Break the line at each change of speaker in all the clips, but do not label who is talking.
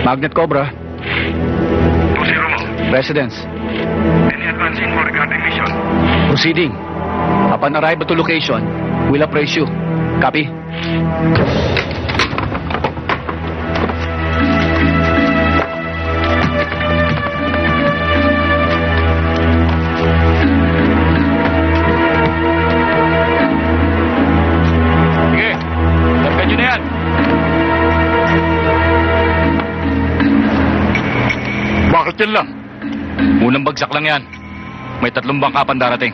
Magnet Cobra.
20 mo.
Residence.
Any advance info regarding mission?
Proceeding. Upon arrival to location, we'll appraise you. Copy? Sige. Tapkan nyo na yan. Bakit yan lang? Unang bagsak lang yan. May 3 bangkapan darating.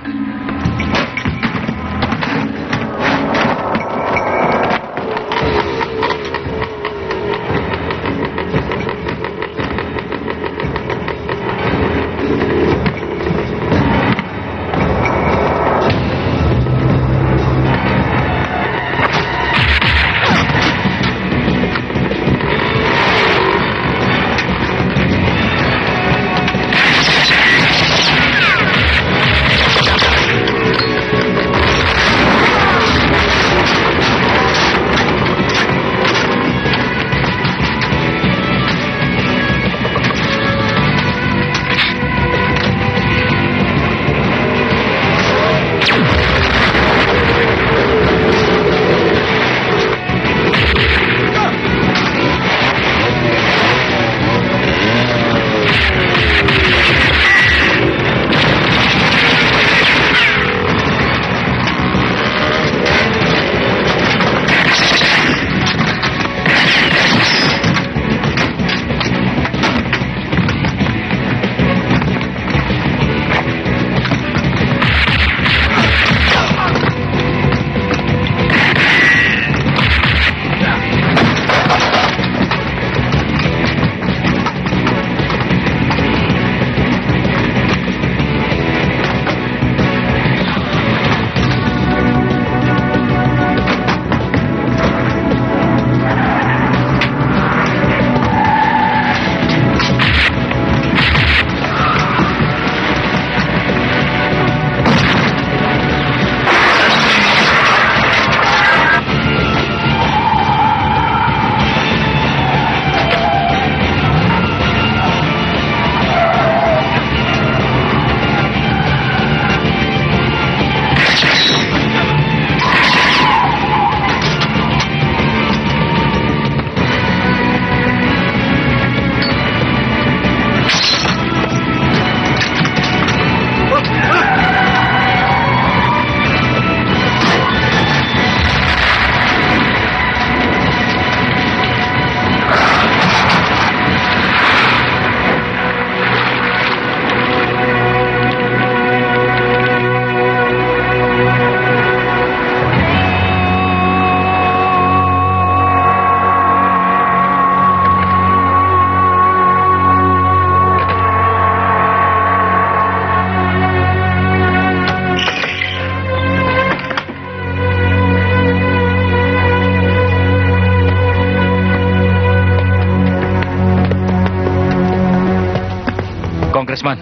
Congressman,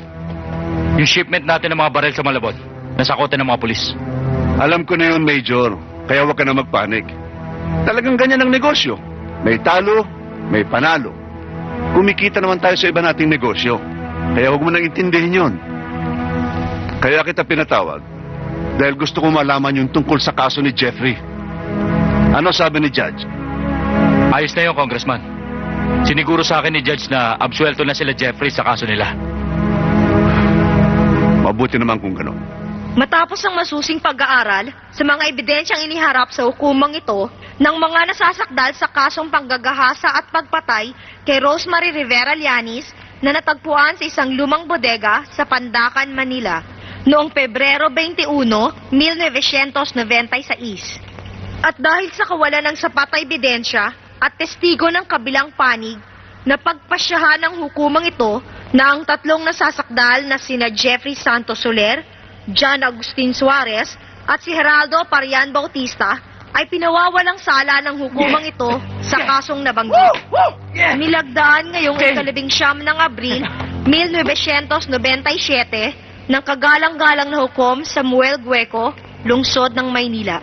yung shipment natin ng mga baril sa Malabon, nasakotan ng mga pulis.
Alam ko na yun, Major. Kaya huwag ka na magpanik. Talagang ganyan ang negosyo. May talo, may panalo. Kumikita naman tayo sa iba nating negosyo. Kaya huwag mo nang intindihin yun. Kaya kita pinatawag dahil gusto ko malaman yung tungkol sa kaso ni Jeffrey. Ano sabi ni Judge?
Ayos na yun, Congressman. Siniguro sa akin ni Judge na absuelto na sila Jeffrey sa kaso nila.
Mabuti naman kung gano'n.
Matapos ang masusing pag-aaral sa mga ebidensyang iniharap sa hukumang ito ng mga nasasakdal sa kasong panggagahasa at pagpatay kay Rosemary Rivera Llanes na natagpuan sa isang lumang bodega sa Pandacan, Manila noong Pebrero 21, 1996. At dahil sa kawalan ng sapat na ebidensya at testigo ng kabilang panig, napagpasyahan ng hukumang ito na ang 3 nasasakdal na sina Jeffrey Santos Soler, John Agustin Suarez at si Geraldo Parian Bautista ay pinawawalang sala ng hukumang ito sa kasong nabanggit. Nilagdaan ngayong 19 ng Abril 1997 ng kagalang-galang na hukom Samuel Gueco, lungsod ng Maynila.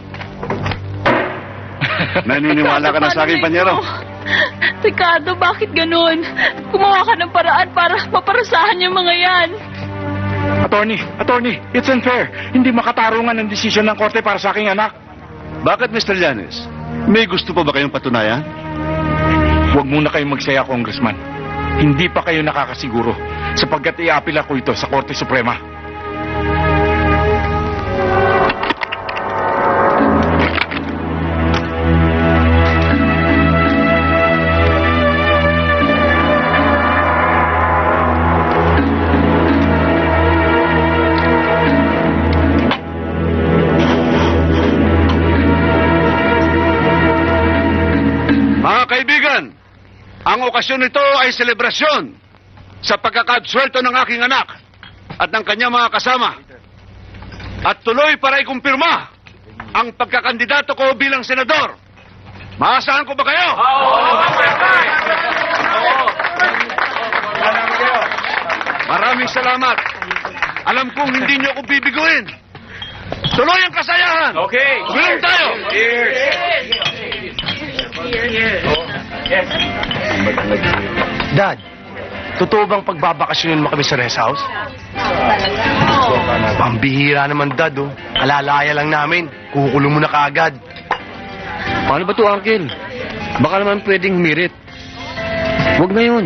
Naniniwala ka na sa akin, Panyero?
Ricardo, bakit ganun? Gumawa ka ng paraan para maparusahan yung mga yan.
Attorney, it's unfair. Hindi makatarungan ang desisyon ng korte para sa aking anak.
Bakit, Mr. Llanes? May gusto pa ba kayong patunayan?
Huwag muna kayong magsaya, Congressman. Hindi pa kayo nakakasiguro sapagkat iapila ko ito sa Korte Suprema.
Mga kaibigan, ang okasyon nito ay selebrasyon sa pagkakaabsuelto ng aking anak at ng kanyang mga kasama. At tuloy para ikumpirma ang pagkakandidato ko bilang senador. Maasahan ko ba kayo? Maraming salamat. Alam kong hindi niyo ako bibiguin. Tuloy ang kasayahan.
Okay.
Gulong tayo.
Dad, totoo bang pagbabakasyonin mo kami sa rest house? Pambihira naman, Dad, oh. Alalaya lang namin. Kukulong mo na kaagad.
Paano ba to, Uncle? Baka naman pwedeng humirit. Huwag na yun.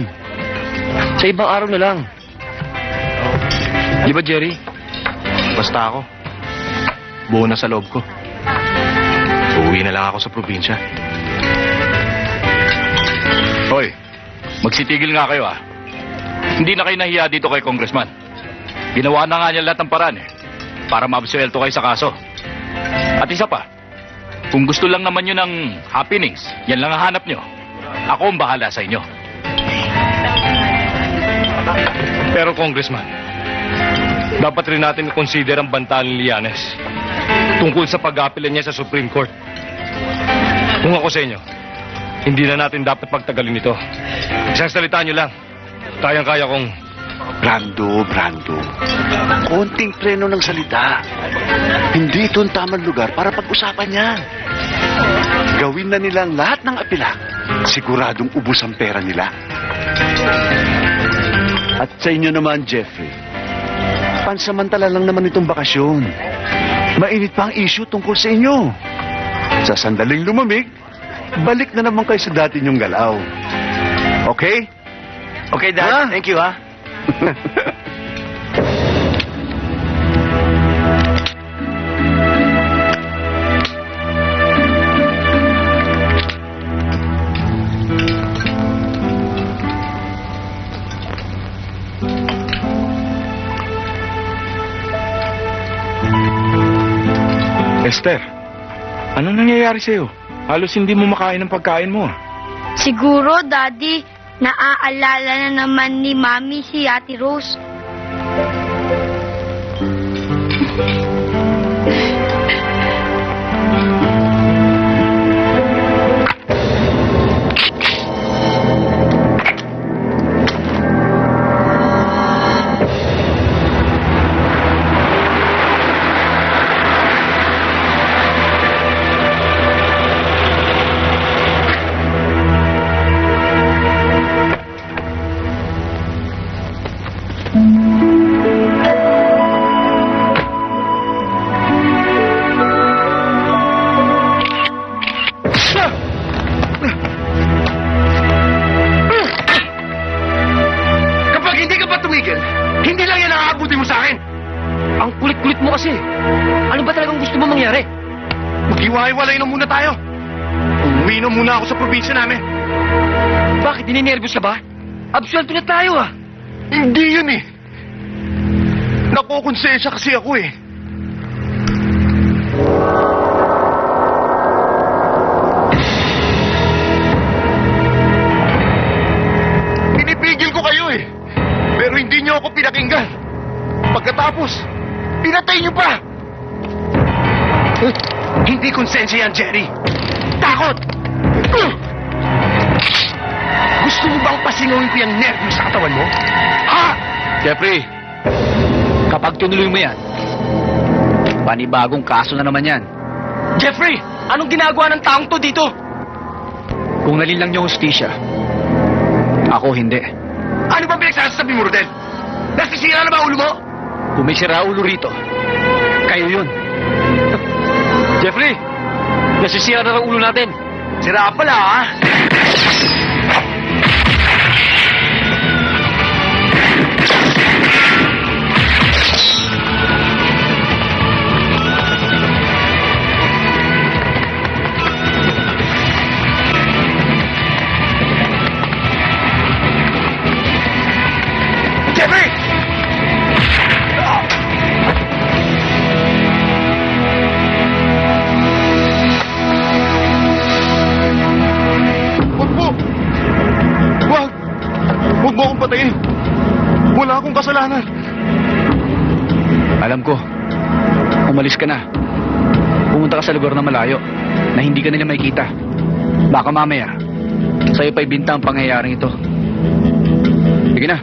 Sa ibang araw na lang. Di ba, Jerry? Basta ako. Buo na sa loob ko. Uuwi na lang ako sa probinsya. Hoy, magsitigil nga kayo, ah. Hindi na kayo nahiya dito kay Congressman. Ginawa na nga niya lahat ng paraan, para maabsuelto kayo sa kaso. At isa pa, kung gusto lang naman yun ng happenings, yan lang ang hanap nyo. Ako ang bahala sa inyo. Pero Congressman, dapat rin natin i-consider ang bantalan ni Llanes tungkol sa pag-apela niya sa Supreme Court. Kung ako sa inyo, hindi na natin dapat pagtagalin ito. Isang salita nyo lang. Kayang-kaya kong...
Brando. Konting preno ng salita. Hindi ito ang tamang lugar para pag-usapan yan. Gawin na nilang lahat ng apila. Siguradong ubos ang pera nila. At sa inyo naman, Jeffrey, pansamantala lang naman itong bakasyon. Mainit pa ang issue tungkol sa inyo. Sa sandaling lumamig, balik na naman kayo sa dati niyong galaw. Okay?
Okay, Dad. Thank you, ha? Esther, anong nangyayari sa'yo? Halos hindi mo makain ang pagkain mo.
Siguro, Daddy, naaalala na naman ni Mami si Ate Rose.
Kapag hindi ka pa tumigil, hindi lang yan ang aabutin mo sa akin.
Ang kulit-kulit mo kasi. Ano ba talagang gusto mo mangyari?
Maghiwa-hiwalay na muna tayo. Umuwi na muna ako sa probinsya namin.
Bakit? Dininervyos ka ba? Absuelto na tayo, ah.
Hindi yun eh. Nakukonsensya kasi ako eh. Pinipigil ko kayo eh. Pero hindi niyo ako pinakinggan. Pagkatapos, pinatay niyo pa. Hindi konsensya yan, Jerry. Takot! Gusto mo bang pasingawin ko yung nervyo sa katawan mo? Ha?
Jeffrey, kapag tinuloy mo yan, panibagong kaso na naman yan.
Jeffrey, anong ginagawa ng taong to dito?
Kung nalilang niyo hustisya, ako hindi.
Ano ba pinagsasabi mo, Rodel? Nasisira na ba ulo mo?
Kung may sira ulo rito, kayo yun.
Jeffrey! Nasisira na ang ulo natin.
Sira pala, ha? Jeffrey!
Huwag mo! Huwag! Huwag mo akong patayin! Wala akong kasalanan!
Alam ko, umalis ka na. Pumunta ka sa lugar na malayo, na hindi ka nila makikita. Baka mamaya, sa'yo pa'y binta ang pangyayaring ito. Sige na.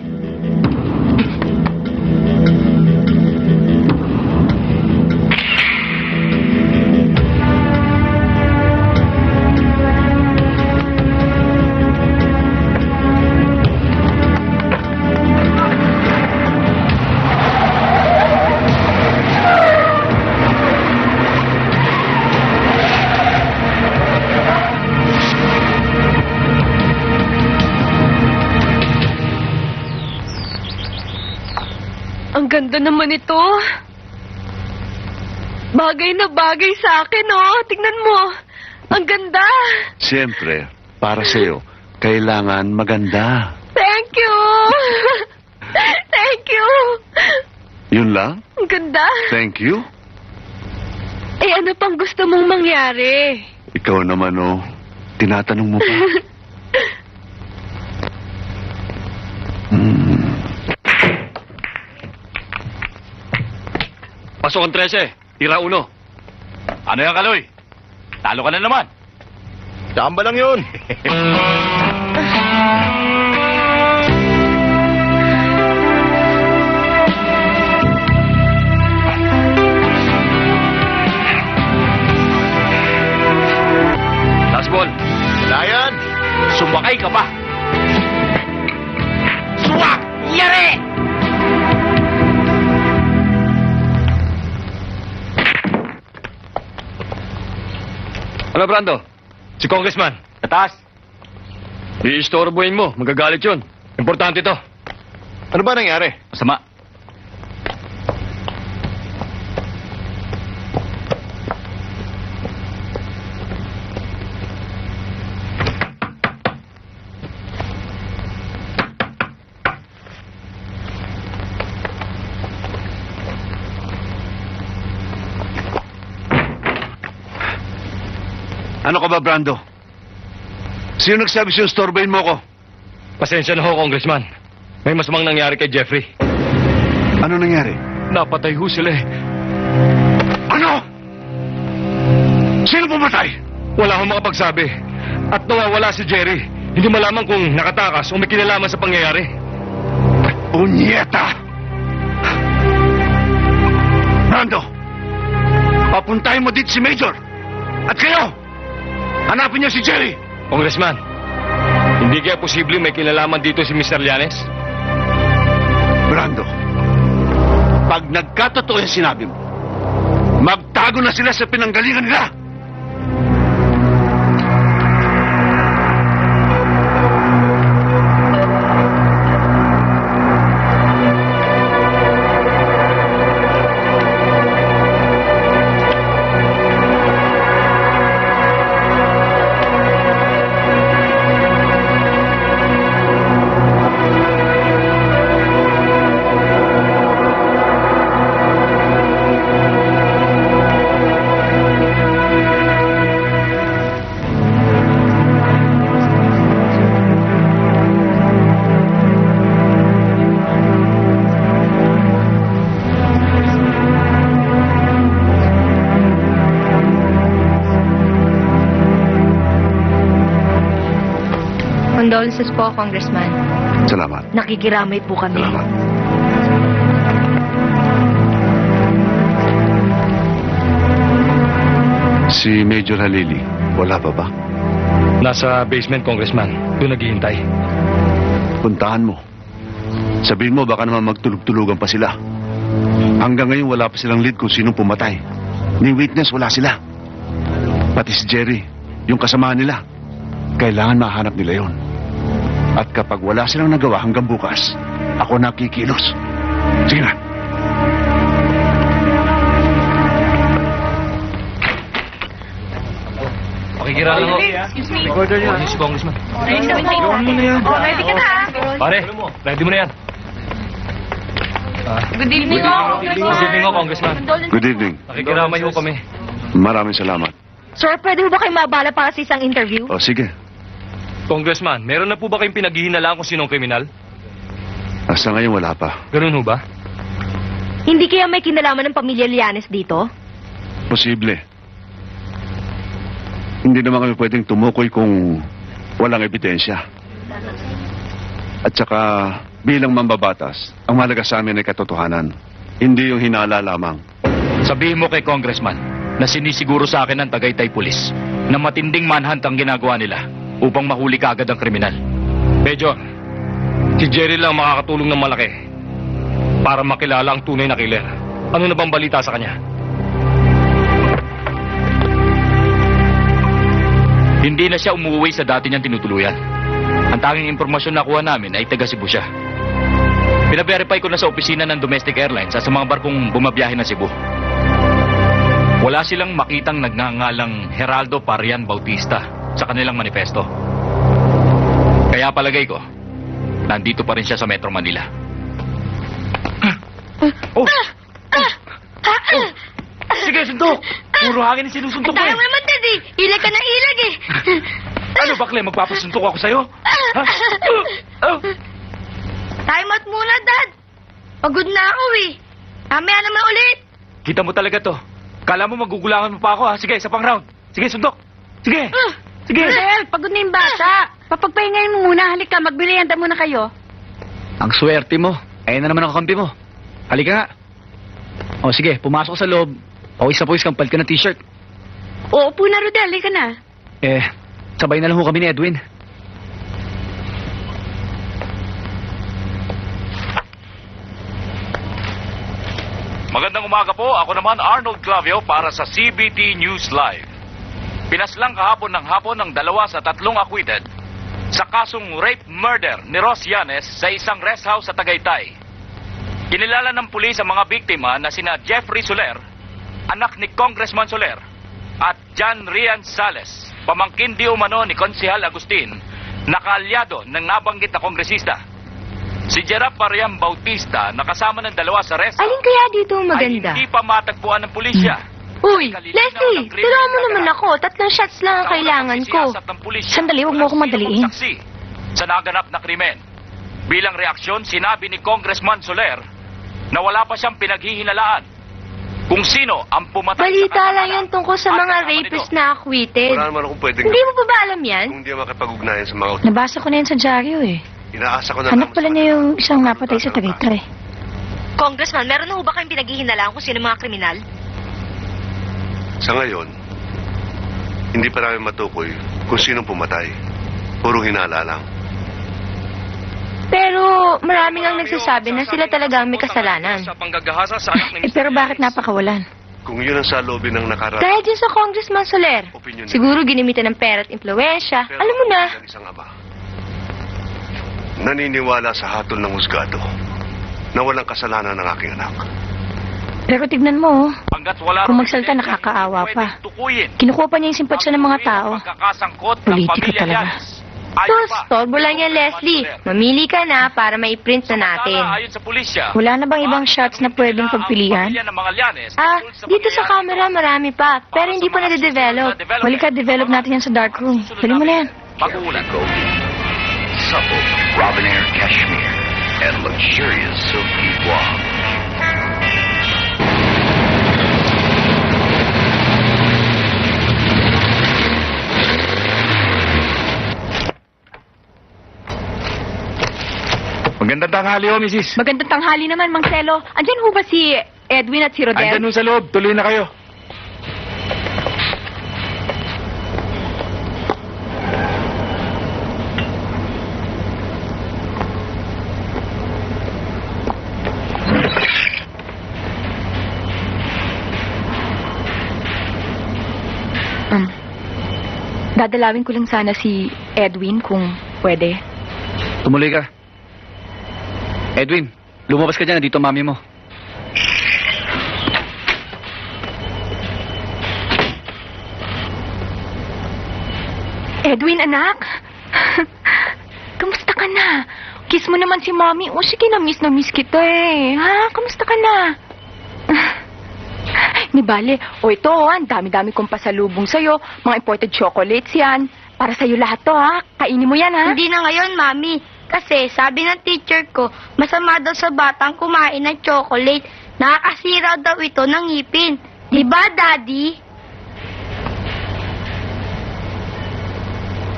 Ang ganda naman ito. Bagay na bagay sa akin, oh. Tingnan mo. Ang ganda.
Siyempre, para sa'yo, kailangan maganda.
Thank you. Thank you.
Yun lang?
Ang ganda.
Thank you.
Eh, ano pang gusto mong mangyari?
Ikaw naman, oh. Tinatanong mo pa.
Pasok ang 13. Tira 1. Ano yan, Kaloy? Talo ka na naman.
Chamba lang yun!
Last ball.
Wala yan!
Sumakay ka pa. Suwak! Yari!
Ano, Brando? Si Congressman.
Tatas.
Iistorbohin mo. Magagalit yun. Importante to.
Ano ba nangyari?
Masama.
Ano ka ba, Brando? Sino nagsabi sa'yo storbahin mo ko?
Pasensya na ho, Congressman. May masamang nangyari kay Jeffrey.
Ano nangyari?
Napatay ho sila eh.
Ano? Sino pumatay?
Wala akong makapagsabi. At nawawala si Jerry. Hindi malaman kung nakatakas o may kinalaman sa pangyayari.
Punyeta! Brando! Papuntahin mo dito si Major! At kayo! Hanapin niyo si Jerry!
Congressman, hindi kaya posibleng may kinalaman dito si Mr. Llanes?
Brando, pag nagkatotoo yung sinabi mo, magtago na sila sa pinanggalingan nila!
Condolences po, Congressman.
Salamat.
Nakikiramay po kami.
Salamat. Si Major Halili, wala pa ba?
Nasa basement, Congressman. Doon naghihintay.
Puntahan mo. Sabihin mo, baka naman magtulog-tulugan pa sila. Hanggang ngayon, wala pa silang lead kung sinong pumatay. Ni witness, wala sila. Pati si Jerry, yung kasama nila. Kailangan mahanap nila yon. At kapag wala silang nagawa hanggang bukas, ako nakikilos. Sige na.
Pakikira lang ako. Recorder niyo. Si Congressman.
Ready ka na.
Pare, ready mo na yan.
Good evening,
Good evening, Congressman.
Good evening.
Nakikiramay ho kami.
Maraming salamat.
Sir, pwede mo ba kayo mabala para sa isang interview?
O sige,
Congressman, meron na po ba kayong pinaghihinalaan kung sinong kriminal?
hasta ngayon wala pa.
Ganun ho ba?
Hindi kaya may kinalaman ng pamilya Llanes dito?
Posible. Hindi naman kami pwedeng tumukoy kung walang ebidensya. At saka, bilang mambabatas, ang mahalaga sa amin ay katotohanan. Hindi yung hinala lamang.
Sabihin mo kay Congressman na sinisiguro sa akin ng Tagaytay Police na matinding manhunt ang ginagawa nila upang mahuli kaagad ang kriminal.
Major, si Jerry lang makakatulong ng malaki para makilala ang tunay na killer. Ano na bang balita sa kanya?
Hindi na siya umuwi sa dati niyang tinutuluyan. Ang tanging impormasyon na kuha namin ay taga Cebu siya. Pina-verify ko na sa opisina ng Domestic Airlines at sa mga barkong bumabiyahe ng Cebu. Wala silang makitang nagngangalang Geraldo Parian Bautista sa kanilang manifesto. Kaya palagay ko, nandito pa rin siya sa Metro Manila.
Sige, suntok! Puro hangin ang sinusuntok ko
Tayo
eh.
naman, Daddy. Ilag ka na ilag eh.
Ano, bakle? Magpapasuntok ako sa'yo? Ha?
Time out muna, Dad. Pagod na ako eh. Mamaya naman ulit.
Kita mo talaga to. Kala mo magugulangan mo pa ako ha? Sige, isa pang round. Sige, suntok. Sige. Sige.
Rosel, pagod na yung bata. Papagpahingayin mo muna. Halika, magbilihan muna kayo.
Ang swerte mo. Ayun na naman ang kampi mo. Halika nga. O sige, pumasok ka sa loob. Pawis na pawis kang palit ka ng t-shirt.
Oo po na, Rodel. Halika na.
Sabay na lang ho kami ni Edwin.
Magandang umaga po. Ako naman Arnold Clavio para sa CBT News Live. Pinaslang kahapon ng hapon ng 2 sa 3 acquitted sa kasong rape-murder ni Ross Llanes sa isang rest house sa Tagaytay. Kinilala ng pulis ang mga biktima na sina Jeffrey Soler, anak ni Congressman Soler, at John Rian Sales, pamangkin di umano ni Konsehal Agustin, na kaalyado ng nabanggit na kongresista. Si Gerard Parian Bautista, nakasama ng 2 sa rest house,
Alin kaya dito ang maganda?
ay hindi pa matagpuan ng pulisya.
Uy, Leslie, tulungan mo naman ako. 3 shots lang ang kailangan ko. Sandali, huwag mo akong madaliin.
Sa naganap na krimen. Bilang reaksyon, sinabi ni Congressman Soler na wala pa siyang pinaghihinalaan kung sino ang pumatay
Balita
sa
lang yan tungkol sa mga rapist na acquitted.
Wala naman akong pwedeng
Hindi mo pa ba alam yan?
kung hindi makipag-ugnayan sa mga
Nabasa ko na yan sa dyaryo eh.
inaasa ko na
Hanap pala niya yung isang napatay sa Tagaytay.
Congressman, meron na ho ba kayong pinaghihinalaan kung sino mga kriminal?
Sa ngayon, hindi pa namin matukoy kung sinong pumatay. Puro hinala lang.
Pero maraming ang nagsasabi na sila talaga ang may kasalanan.
Sa panggagahasa sa anak ni
Pero bakit napakawalan?
Kung yun ang salobin ng nakaraan,
Dahil dyan sa Congressman Soler.
opinion
Siguro ginimitan ng pera at impluensya. Alam mo na.
ng isang ama, naniniwala sa hatol ng husgado na walang kasalanan ng aking anak.
Pero tignan mo, oh.
Hanggat wala
Kung
raw
magsalita,
ebidensya,
nakakaawa
hindi
pa.
pwedeng tukuyin.
Kinukuha pa niya yung simpatsya ng mga tao.
Pagkakasangkot ng
Politika
pamilya
talaga.
Llanes. Ayon pa,
Tolbo lang yan, Leslie. Mamili ka na para maiprint na natin.
Samantala, ayon sa pulisya,
Wala na bang ibang shots na pwedeng pagpilihan?
pamilya ng mga Llanes
Ah,
tungkol
dito sa
pangyayari
camera marami pa. Pero hindi pa nade-develop. Halika, develop natin yan sa dark room. Dali mo na yan.
Pag-uulan.
Supple Robinair cashmere and luxurious silky voile.
Magandang tanghali ho, Mrs.
Magandang tanghali naman, Mang Celo. Andyan ho ba si Edwin at si
Andyan ho sa loob. Tuloy na kayo.
Dadalawin ko lang sana si Edwin kung pwede.
Tumuloy ka. Edwin, lumabas ka dyan. Nandito ang mami mo.
Edwin, anak. Kamusta ka na? Kiss mo naman si Mommy. O sige, na miss kita eh. Ha? Kamusta ka na? Ni Bale, o ito, ang dami-dami kong pasalubong sa'yo. Mga imported chocolates yan. Para sa'yo lahat to, ha? Kainin mo yan, ha?
Hindi na ngayon, Mami. Kasi sabi ng teacher ko, masama daw sa batang kumain ng chocolate. Nakakasira daw ito ng ngipin. Diba, Daddy?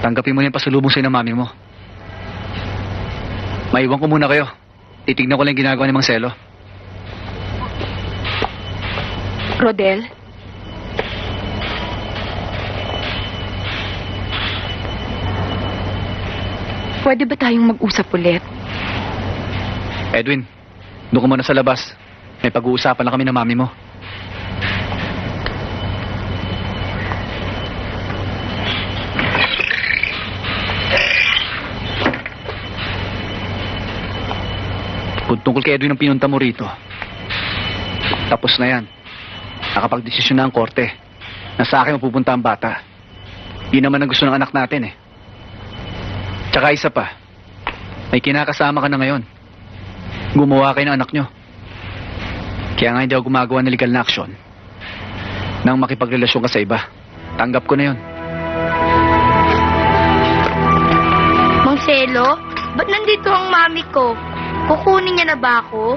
Tanggapin mo na yung pasalubong sa'yo ng mami mo. Maiwan ko muna kayo. Titignan ko lang yung ginagawa ni Mang Selo.
Rodel? Pwede ba tayong mag-usap ulit?
Edwin, doon ka muna sa labas. May pag-uusapan lang kami ng mami mo. Kung tungkol kay Edwin ang pinunta mo rito, tapos na yan. Nakapag-desisyon na ang korte na sa akin mapupunta ang bata. Yun naman ang gusto ng anak natin eh. Tsaka isa pa, may kinakasama ka na ngayon. Gumawa kayo ng anak nyo. Kaya nga hindi ako gumagawa ng legal na aksyon nang makipagrelasyon ka sa iba. Tanggap ko na yun.
Mang Selo, ba't nandito ang mami ko? Kukunin niya na ba ako?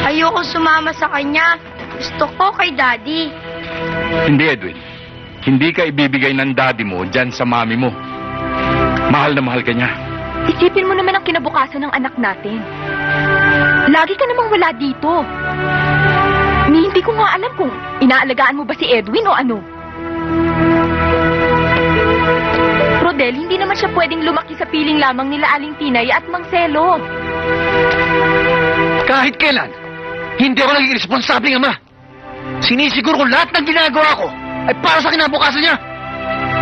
Ayoko sumama sa kanya. Gusto ko kay Daddy.
Hindi, Edwin. Hindi ka ibibigay ng daddy mo dyan sa mami mo. Mahal na mahal ka niya.
Isipin mo naman ang kinabukasan ng anak natin. Lagi ka namang wala dito. Hindi ko nga alam kung inaalagaan mo ba si Edwin o ano. Rodel, hindi naman siya pwedeng lumaki sa piling lamang nila Aling Tinay at Mang Selo.
Kahit kailan, hindi ako naging responsabling ama. Sinisiguro ko lahat ng ginagawa ko ay para sa kinabukasan niya.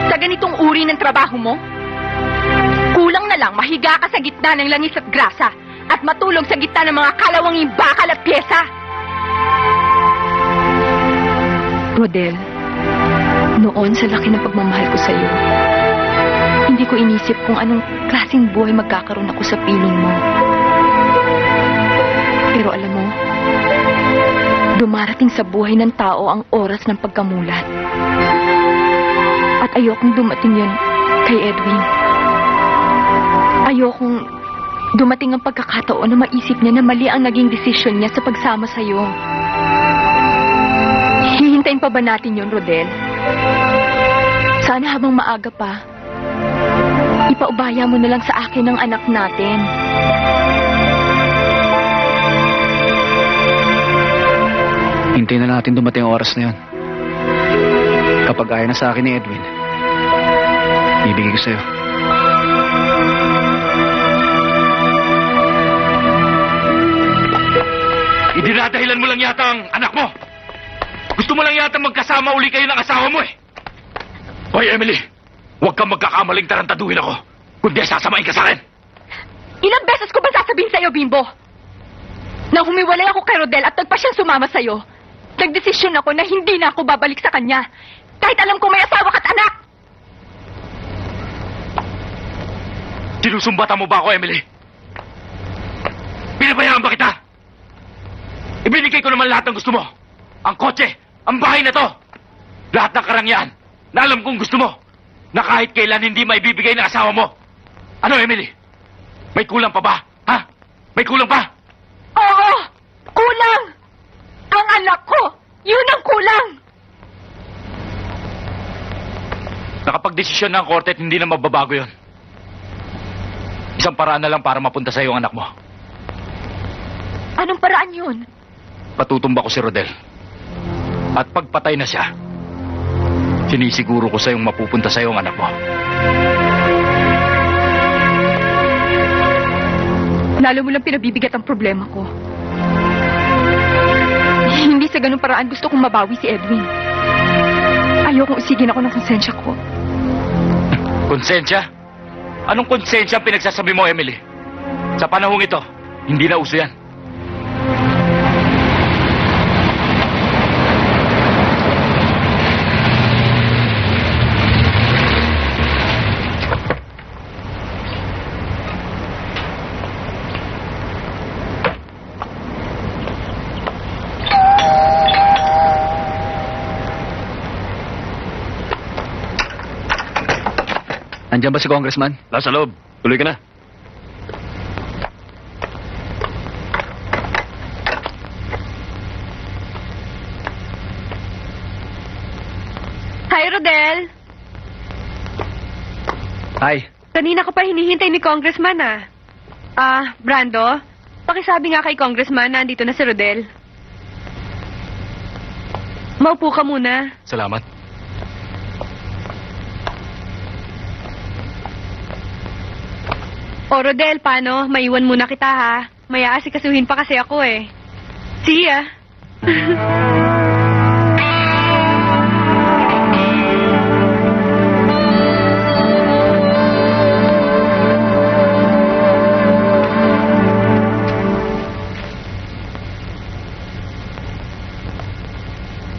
Sa ganitong uri ng trabaho mo, kulang na lang mahiga ka sa gitna ng langis at grasa at matulog sa gitna ng mga kalawanging bakal at pyesa. Rodel, noon sa laki ng pagmamahal ko sa iyo, hindi ko inisip kung anong klaseng buhay magkakaroon ako sa piling mo. Pero alam mo, dumarating sa buhay ng tao ang oras ng pagkamulat. At ayokong dumating yun kay Edwin. Ayokong dumating ang pagkakataon na maisip niya na mali ang naging desisyon niya sa pagsama sa'yo. Hihintayin pa ba natin yun, Rodel? Sana habang maaga pa, ipaubaya mo na lang sa akin ang anak natin.
Hintayin na natin dumating ang oras na yun. Kapag ayaw na sa akin ni Edwin, ibigay ko sa'yo.
Idinadahilan mo lang yata ang anak mo. Gusto mo lang yata magkasama uli kayo ng asawa mo eh. Hoy, Emily, huwag kang magkakamaling tarantaduhin ako. Kundi sasamain ka sa akin.
Ilang beses ko ba sasabihin sa'yo, Bimbo? Nang humiwalay ako kay Rodel at nagpa siyang sumama sa'yo, nagdesisyon ako na hindi na ako babalik sa kanya. Kahit alam ko may asawa ka't anak.
Sinusumbatan mo ba ako, Emily? Pinabayaan ba kita? Ibinigay ko naman lahat ng gusto mo. Ang kotse, ang bahay na to. Lahat ng karangyaan na alam kong gusto mo. Na kahit kailan hindi maibibigay ng asawa mo. Ano, Emily? May kulang pa ba? Ha? May kulang pa?
Oo! Kulang! Ang anak ko! Yun ang kulang!
Nakapag-desisyon na ang korte at hindi na mababago yon. Isang paraan na lang para mapunta sa iyo ang anak mo.
Anong paraan yun?
Patutumba ko si Rodel. At pagpatay na siya, sinisiguro ko sa iyong mapupunta sa iyo ang anak mo.
Lalo mo lang pinabibigat ang problema ko. Hindi sa ganung paraan gusto kong mabawi si Edwin. Ayokong usigin ako ng konsensya ko.
Konsensya? Anong konsensya ang pinagsasabi mo, Emily? Sa panahong ito, hindi na uso yan.
Nandiyan ba si Congressman?
Nasa loob. Tuloy ka na.
Hi, Rodel.
Hi.
Kanina ko pa hinihintay ni Congressman, ah. Brando, pakisabi nga kay Congressman na andito na si Rodel. Maupo ka muna.
Salamat.
O, Rodel, paano? Maiwan muna kita, ha? May aasikasuhin pa kasi ako, eh. See ya.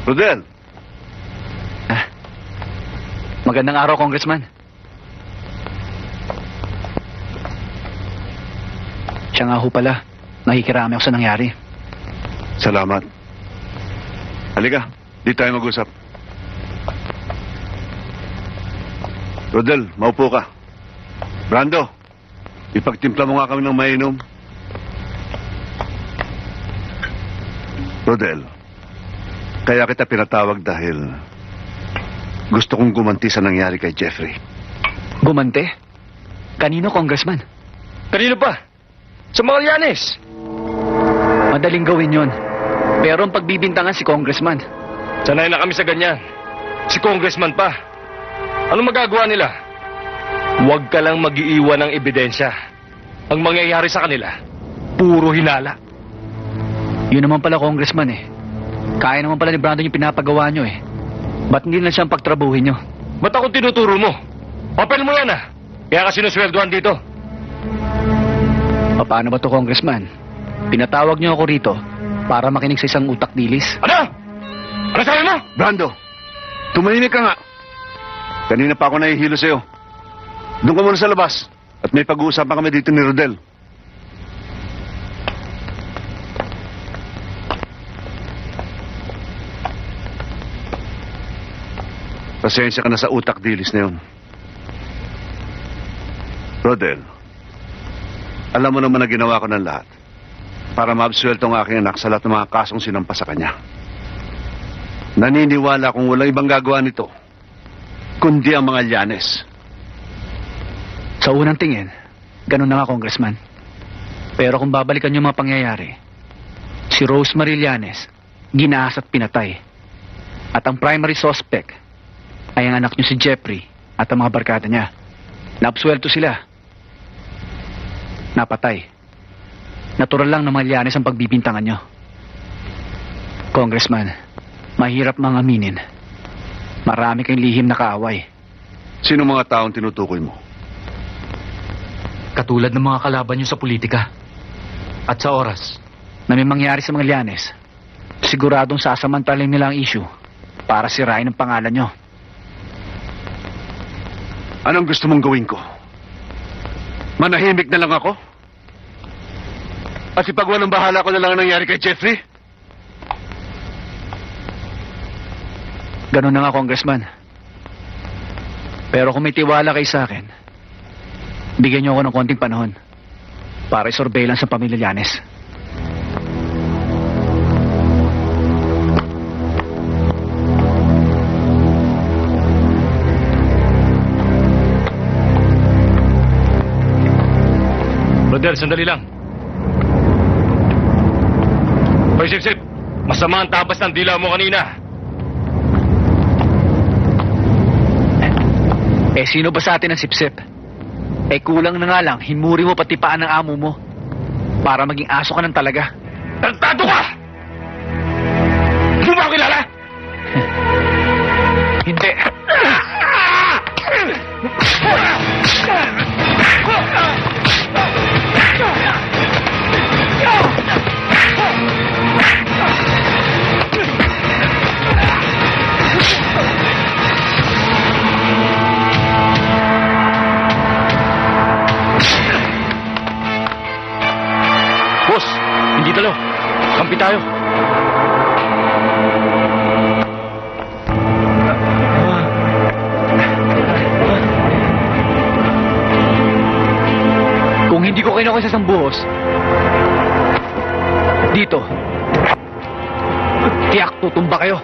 Rodel,
Magandang araw, Congressman. Siya nga ho pala. Nakikirami ako sa nangyari.
salamat. Halika, di tayo mag-usap. Rodel, maupo ka. Brando, ipagtimpla mo nga kami ng mainom. Rodel, kaya kita pinatawag dahil gusto kong gumanti sa nangyari kay Jeffrey.
Gumante? Kanino, Congressman?
Kanino pa? Sa mga Llanes.
Madaling gawin yon. Pero ang pagbibintangan si Congressman.
Sanay na kami sa ganyan. Si Congressman pa. Ano magagawa nila? Huwag ka lang mag-iiwan ng ebidensya. Ang mangyayari sa kanila, puro hinala.
Yun naman pala, Congressman eh. Kaya naman pala ni Brandon yung pinapagawa nyo eh. Ba't hindi na siyang pagtrabuhin nyo?
Ba't ako tinuturo mo? Papel mo yan ah. Kaya ka sinusweldohan dito.
Paano ba to, Congressman? Pinatawag nyo ako rito para makinig sa isang utak dilis.
Ano? Ano sabi mo?
Brando, tumahimik ka nga. Kanina pa ako nahihilo sa'yo. Doon ka muna sa labas. At may pag-uusapan kami dito ni Rodel. Pasensya ka na sa utak dilis na yun. Rodel, alam mo naman na ginawa ko ng lahat para maabsuelto ang aking anak sa lahat ng mga kasong sinampa sa kanya. Naniniwala kung walang ibang gagawa nito, kundi ang mga Llanes.
Sa unang tingin, ganun na nga, Congressman. Pero kung babalikan yung mga pangyayari, si Rosemary Llanes, ginaas at pinatay. At ang primary suspect ay ang anak niyo si Jeffrey at ang mga barkada niya. Naabsuelto sila. Napatay. Natural lang na mga Llanes ang pagbibintangan nyo. Congressman, mahirap mang aminin. Marami kayong lihim na kaaway.
Sino mga taong tinutukoy mo?
Katulad ng mga kalaban nyo sa politika. At sa oras.
Na may mangyari sa mga Llanes, siguradong sasamantalin nila ang issue para sirain ang pangalan nyo.
Anong gusto mong gawin ko? Manahimik na lang ako? At ipagwalang bahala ko na lang ang nangyari kay Jeffrey?
Ganun na nga, Congressman. Pero kung may tiwala kayo sa akin, bigyan niyo ako ng konting panahon para i-surveillance sa pamilya Llanes.
Rodel, sandali lang. Hoy, Sip-Sip! Masama ang tabas ng dila mo kanina.
Eh, sino ba sa atin ang sip-sip? Eh, kulang na nga lang, hinmuri mo pati paan ng amo mo para maging aso ka ng talaga.
Tantado ka! Hindi mo ako kilala?
Hindi. Sundalo, kampi tayo. Kung hindi ko kinuha sa isang buhos, dito, tiyak tutumba kayo.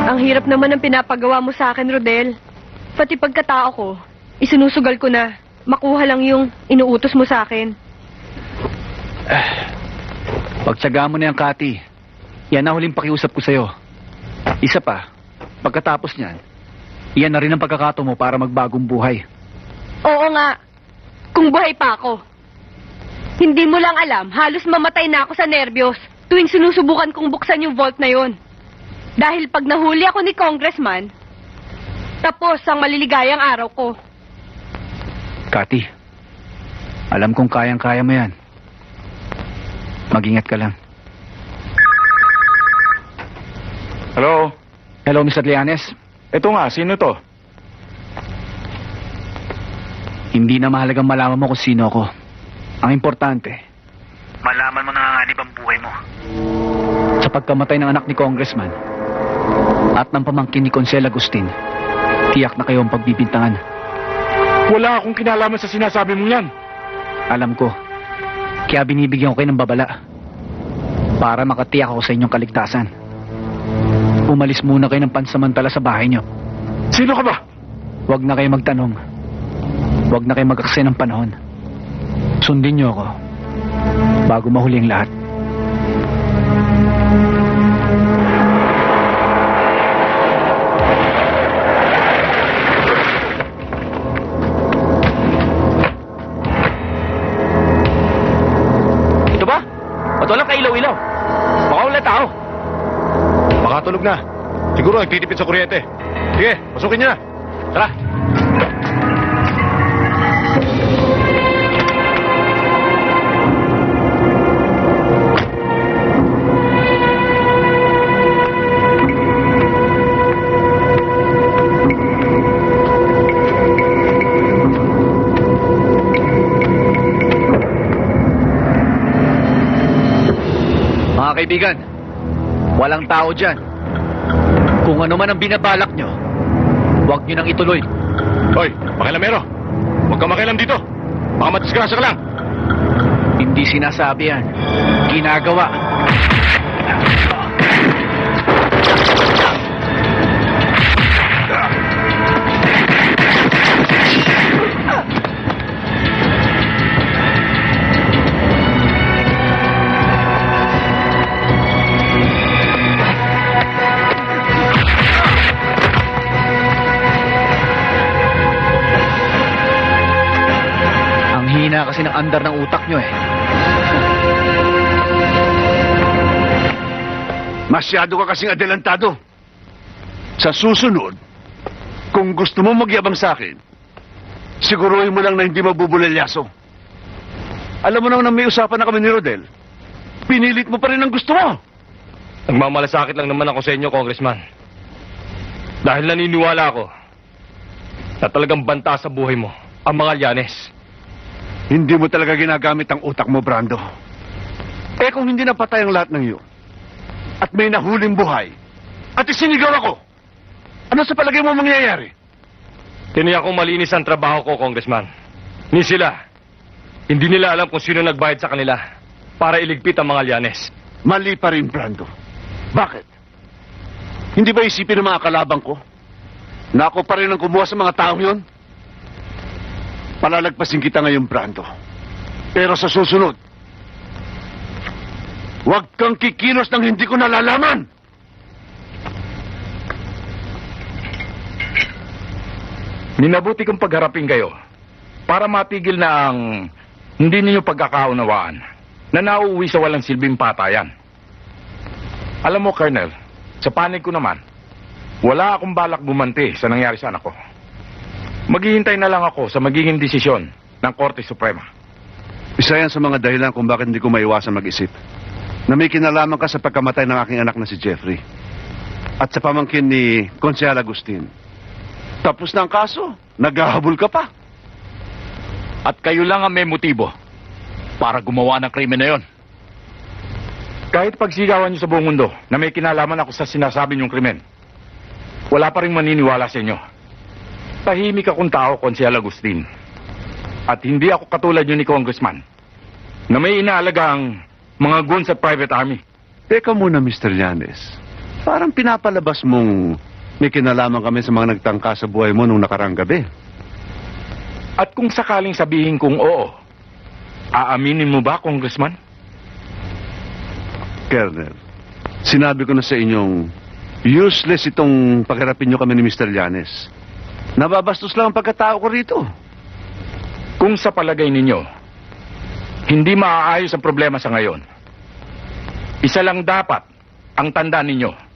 Ang hirap naman ng pinapagawa mo sa akin, Rodel. Pati pagkatao ko, isinusugal ko na. Makuha lang yung inuutos mo sa akin.
Pagtsaga mo na yan, Kati. Yan na huling pakiusap ko sa'yo. Isa pa, pagkatapos niyan, iyan na rin ang pagkakato mo para magbagong buhay.
Oo nga, kung buhay pa ako. Hindi mo lang alam, halos mamatay na ako sa nerbiyos tuwing sinusubukan kong buksan yung vault na yon. Dahil pag nahuli ako ni Congressman, tapos ang maliligayang araw ko.
Kati, alam kong kayang-kaya mo yan. Mag-ingat ka lang.
Hello?
Hello, Mr. Lianes.
Ito nga, sino to?
Hindi na mahalagang malaman mo kung sino ako. Ang importante,
Malaman mo nanganganib ang buhay mo.
sa pagkamatay ng anak ni Congressman at ng pamangkin ni Consel Agustin, tiyak na kayo ang pagbibintangan.
Wala akong kinalaman sa sinasabi mo yan.
Alam ko, kaya binibigyan ko kayo ng babala para makatiyak ako sa inyong kaligtasan. Umalis muna kayo ng pansamantala sa bahay niyo.
Sino ka ba?
Huwag na kayo magtanong. Huwag na kayo mag-aksaya ng panahon. Sundin niyo ako bago mahuli ang lahat.
Ito ba? Ba't walang kailaw-ilaw? Baka wala tao.
Baka tulog na. Siguro nagtitipid sa kuryente. Sige, pasukin niyo na.
Tara.
Mga kaibigan, walang tao dyan. Kung ano man ang binabalak nyo, huwag nyo nang ituloy.
Hoy, pakilamero. Huwag ka makialam dito. Baka matisgrasya ka lang.
Hindi sinasabi yan. Ginagawa. Hina kasi ng andar ng utak nyo eh.
Masyado ka kasing adelantado. Sa susunod, kung gusto mo magyabang sa akin, siguruhin mo lang na hindi mabubulelyaso. Alam mo naman na may usapan na kami ni Rodel. Pinilit mo pa rin ang gusto mo.
Nagmamalasakit lang naman ako sa inyo, Congressman. Dahil naniniwala ako na talagang banta sa buhay mo ang mga Llanes.
Hindi mo talaga ginagamit ang utak mo, Brando. Eh kung hindi napatay ang lahat ng iyo, at may nahuling buhay, at isinigaw ako, ano sa palagay mo mangyayari?
Tiniyak kong malinis ang trabaho ko, Congressman. Ni sila. Hindi nila alam kung sino nagbayad sa kanila para iligpit ang mga Llanes.
Mali pa rin, Brando. Bakit? Hindi ba isipin ng mga kalabang ko na ako pa rin ang kumuha sa mga taong yon? Palalagpasin kita ngayon, Brando. Pero sa susunod, huwag kang kikilos ng hindi ko nalalaman.
Minabuti kong pagharapin kayo para matigil na ang hindi ninyo pagkakaunawaan na nauuwi sa walang silbing patayan. Alam mo, Colonel, sa panig ko naman, wala akong balak gumanti sa nangyari sa anak ko. Maghihintay na lang ako sa magiging desisyon ng Korte Suprema.
Isa yan sa mga dahilan kung bakit hindi ko maiwasan mag-isip na may kinalaman ka sa pagkamatay ng aking anak na si Jeffrey at sa pamangkin ni Konsehal Agustin. Tapos na ang kaso, naghahabol ka pa.
At kayo lang ang may motibo para gumawa ng krimen na yon.
Kahit pagsigawan niyo sa buong mundo na may kinalaman ako sa sinasabi niyong krimen, wala pa rin maniniwala sa inyo. Tahimik akong tao, Konsehal Agustin. At hindi ako katulad niyo ni Congressman na may inaalagang mga goons at private army.
Teka muna, Mr. Llanes. Parang pinapalabas mong may kinalaman kami sa mga nagtangka sa buhay mo nung nakarang gabi.
At kung sakaling sabihin kong oo, aaminin mo ba, Congressman?
Colonel, sinabi ko na sa inyong useless itong pagharapin niyo kami ni Mr. Llanes. Nababastos lang ang pagkatao ko rito.
Kung sa palagay ninyo, hindi maaayos ang problema sa ngayon, isa lang dapat ang tandaan ninyo.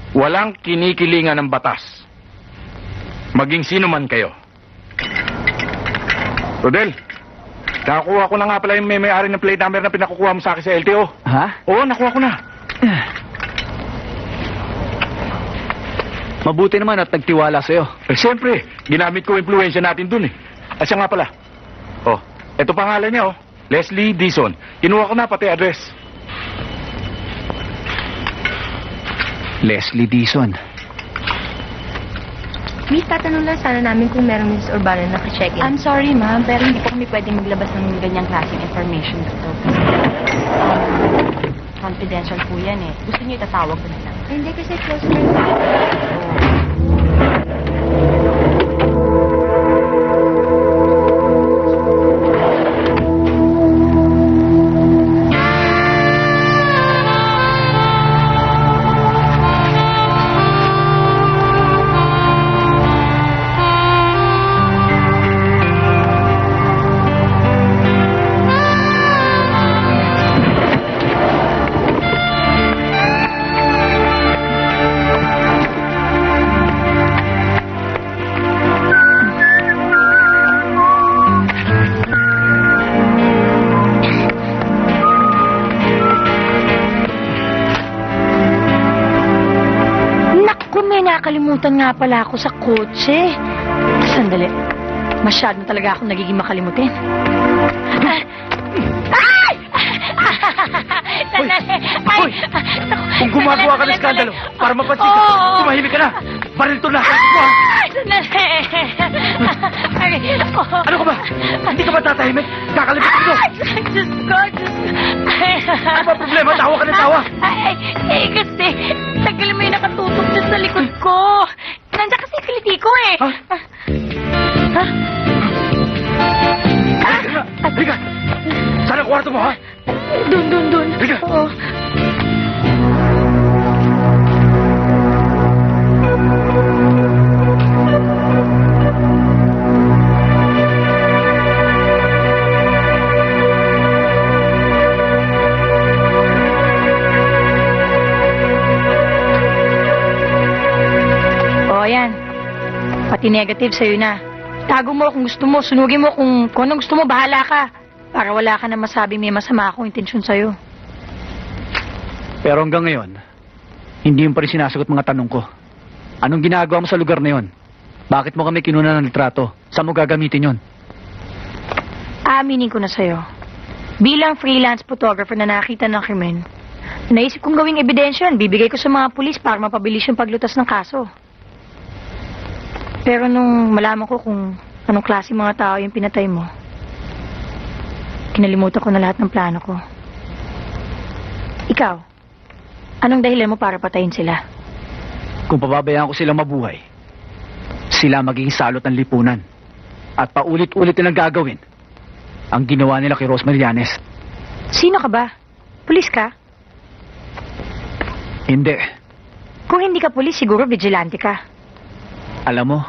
Walang kinikilingan ng batas. Maging sino man kayo. Rodel, nakakuha ko na nga pala yung may-ari ng plate number na pinakukuha mo sa akin sa LTO.
Ha?
Oo, nakuha ko na.
Mabuti naman at nagtiwala sa'yo.
Eh, siyempre, ginamit ko influensya natin dun eh. At siya nga pala. Oh, eto pangalan niya oh. Leslie Dizon. Kinuha ko na pati address.
Leslie Dizon.
Miss, tatanong lang sana namin kung meron Mrs. Urbano na naka-check-in.
I'm sorry, ma'am, pero hindi po kami pwede maglabas ng ganyang klaseng information dito. Confidential po yan eh. Gusto niyo itatawag ko na lang.
Hindi kasi close friends.
Nakalimutan nga pala ako sa kotse. Sandali. Masyado talaga akong nagiging makalimutin. Ay! Sandali!
Hoy! Kung gumagawa ka ng skandalo para mapansin ka, tumahimik ka na. Baril to na.
Sandali!
Ano ka ba? Hindi ka ba tatahimik? Kakalimutin ko.
Diyos ko!
Ano ba problema? Tawa ka ng tawa.
Kasi tagal mo yung nakatutok dyan sa likod ko. Nandiyan kasi kiliti ko eh.
Ha?
Ha?
Halika! Saan ang kwarto mo, ha?
Dun.
Halika!
Oo. Yan. Pati negative sa'yo na. Tago mo kung gusto mo. Sunugin mo kung anong gusto mo. Bahala ka. Para wala ka na masabi may masama akong intensyon sa'yo.
Pero hanggang ngayon, hindi mo pa rin sinasagot mga tanong ko. Anong ginagawa mo sa lugar na yon? Bakit mo kami kinuna ng litrato? Saan mo gagamitin yon?
Aaminin ko na sa'yo. Bilang freelance photographer na nakita ng krimen, naisip kong gawing ebidensya yun. Bibigay ko sa mga pulis para mapabilis yung paglutas ng kaso. Pero nung malaman ko kung anong klase mga tao yung pinatay mo, kinalimutan ko na lahat ng plano ko. Ikaw, anong dahilan mo para patayin sila?
Kung pababayaan ko silang mabuhay, sila magiging salot ng lipunan. At paulit-ulit nilang gagawin ang ginawa nila kay Rosemary Llanes.
Sino ka ba? Pulis ka?
Hindi.
Kung hindi ka pulis, siguro vigilante ka.
Alam mo,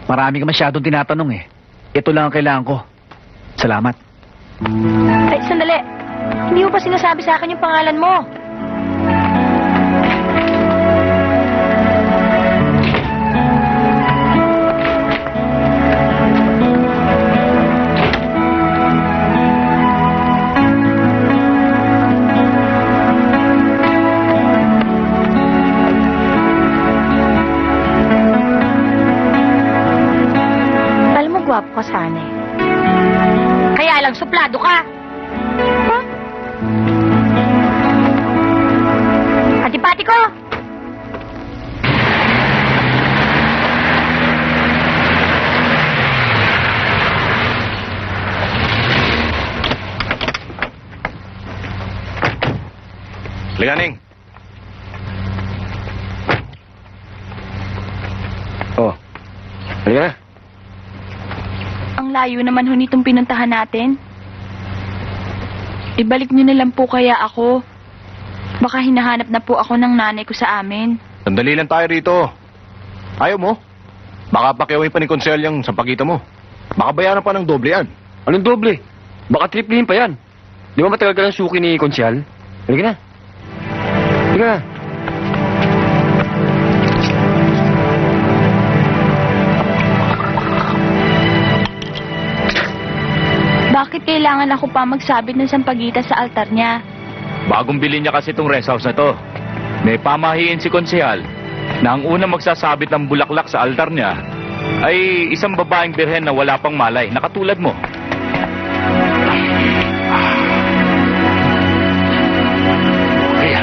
Marami ka masyadong tinatanong eh. Ito lang ang kailangan ko. Salamat.
Ay, sandali. Hindi mo pa sinasabi sa akin yung pangalan mo. Alam mo, gwapo ka sana eh. Kaya lang, suplado ka. Huh? Antipati ko!
Liganing. Oh. Halika na.
Ang layo naman ho nitong pinuntahan natin. Ibalik niyo na lang po kaya ako. Baka hinahanap na po ako ng nanay ko sa amin.
Sandali lang tayo rito. Ayaw mo? Baka pakiawin pa ni Consel yung sampagita mo. Baka bayaran pa ng doble yan. Anong doble? Baka triplihin pa yan. Di ba matagal ka ng suki ni Consel? Halika na. Halika na.
Bakit kailangan ako pa magsabit ng sampagita sa altar niya?
Bagong bilhin niya kasi itong rest house na to. May pamahiin si konsehal na ang unang magsasabit ng bulaklak sa altar niya ay isang babaeng birhen na wala pang malay, na katulad mo. Kaya,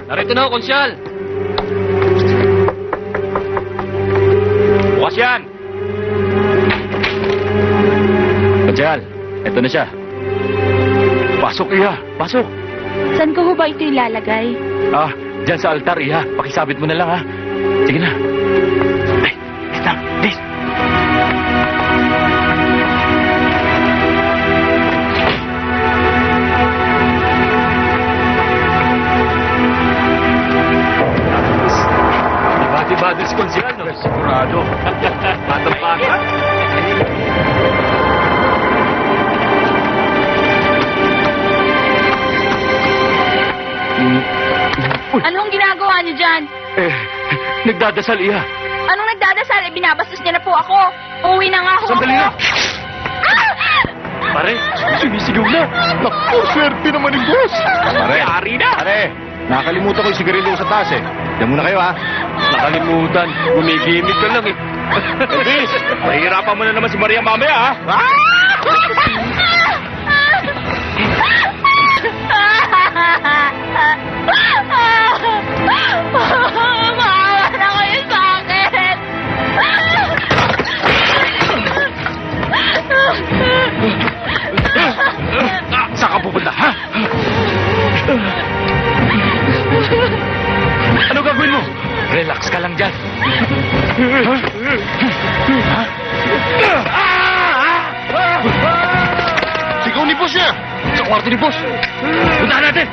Narito na ako, Konsyal.
bukas yan! Konsehal, eto na siya. Pasok, Iha. Pasok.
Saan ko ho ba ito ilalagay?
Ah, dyan sa altar, Iha. Pakisabit mo na lang, ha? Sige na. Ay, please lang. Please.
Bati-bati si Konsyal, no? Sigurado. Batang-bata.
Anong ginagawa niyo dyan?
Eh, nagdadasal, Iha.
Anong nagdadasal? Eh, binabastos niya na po ako. Uuwi na nga ako.
Sandali na.
Pare, sumisigaw na. Naku, swerte naman yung boss.
Pare.
Yari na.
Pare, nakalimutan ko yung sigarilyo sa taas, eh. Diyan muna kayo, ha?
Nakalimutan. Gumigimik ka lang eh.
Elvis, mahihirapan mo na naman si Maria mamaya, ha?
Maawa na kayo sa akin.
Saan ka pupunta, ha? Ano gagawin mo? Relax ka lang dyan. Ha?
Sigaw ni boss niya.
Sa kwarto ni boss. Puntahan natin.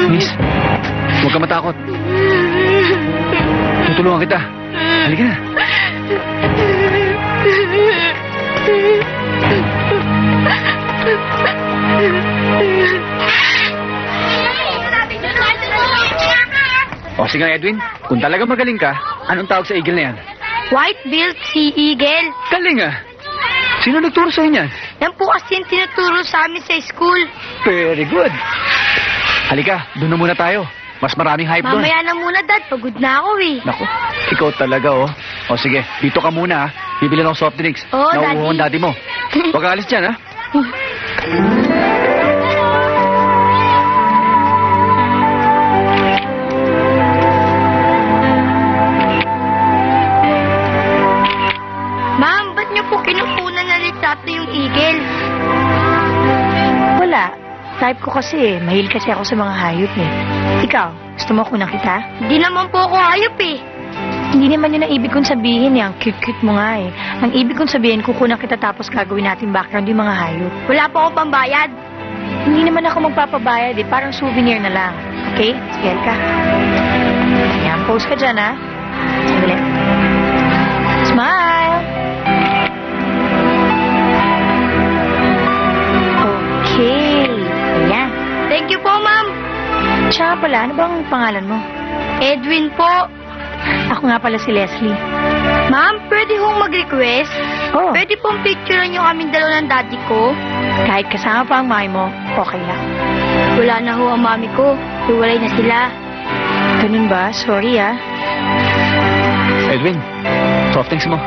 Miss, huwag ka matakot. Tutulungan kita. Halika na. Sige nga, Edwin. Kung talaga magaling ka, anong tawag sa eagle na yan?
White-billed sea eagle.
Galing ah. Sino nagturo sa'yo niyan?
Yan po kasi yung tinuturo sa amin sa school.
Very good. Halika, doon na muna tayo. Mas maraming hype doon.
Mamaya na muna, Dad. Pagod na ako eh.
Naku, ikaw talaga oh. O sige, dito ka muna ah. Bibili ng soft drinks.
Oo,
Nauuhaw ang daddy mo. Huwag ka alis dyan ah.
Ma'am, ba't niyo po kinukunan na litrato yung eagle?
Wala. Type ko kasi eh. Mahilig kasi ako sa mga hayop eh. Ikaw, gusto mo kunan kita?
Di naman po ako hayop eh.
Hindi naman yun ang ibig kong sabihin eh. Ang cute-cute mo nga eh. Ang ibig kong sabihin, kukunan kita tapos gagawin natin background yung mga hayop.
Wala po ako pambayad.
Hindi naman ako magpapabayad eh. Parang souvenir na lang. Okay? Sige ka. Ayan, pose ka dyan ha. Sandali. Smile! Okay. Ayan.
Thank you po, ma'am.
Siya pala, ano bang pangalan mo?
Edwin po.
Ako nga pala si Leslie.
Ma'am, pwede hong mag-request?
Oh,
Pwede pong picture niyo kaming dalawa ng daddy ko?
kahit kasama pa ang mami mo, okay lang.
Wala na ho ang mami ko. Hiwalay na sila.
Ganun ba? Sorry ah.
Edwin, soft drinks mo.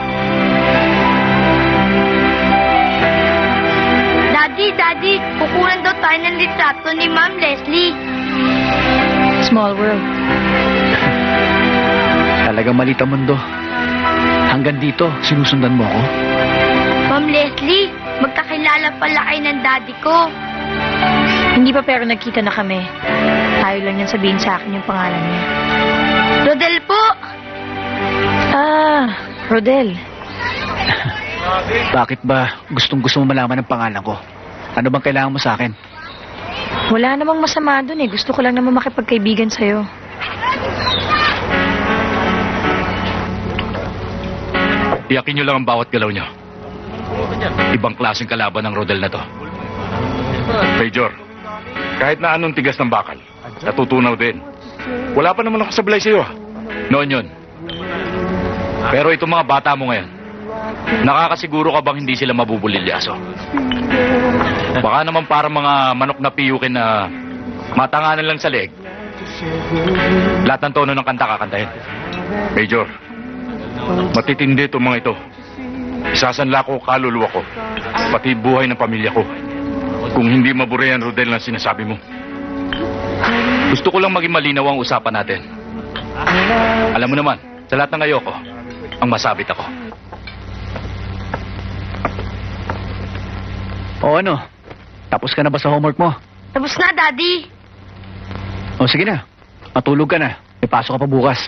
Daddy, kukunan daw tayo ng litrato ni Ma'am Leslie.
Small world.
Talagang malit ang mundo. Hanggang dito, sinusundan mo ako.
Ma'am Leslie, magkakilala pala kayo ng daddy ko.
Hindi pa pero nagkita na kami. Tayo lang yan sabihin sa akin yung pangalan niya.
Rodel po.
Ah, Rodel.
Bakit ba gustong-gusto mo malaman ang pangalan ko? Ano bang kailangan mo sa akin?
Wala namang masama dun eh. Gusto ko lang naman makipagkaibigan sa'yo.
Iyakin nyo lang ang bawat galaw nyo. Ibang klaseng kalaban ng Rodel na to.
Major, kahit na anong tigas ng bakal, natutunaw din. Wala pa naman ako sablay sa'yo ah.
Noon yun. Pero itong mga bata mo ngayon, nakakasiguro ka bang hindi sila mabubulilyaso? Baka naman parang mga manok na piyukin na matanganan lang sa leeg. Lahat ng tono ng kanta kakantahin.
Major, matitindi itong mga ito. Isasanla ko kaluluwa ko, pati buhay ng pamilya ko. Kung hindi mabure ang Rodel na sinasabi mo.
Gusto ko lang maging malinaw ang usapan natin. Alam mo naman, sa lahat ng ayoko, ang masabit ako.
O ano? Tapos ka na ba sa homework mo?
Tapos na, Daddy.
O sige na. Matulog ka na. May pasok ka pa bukas.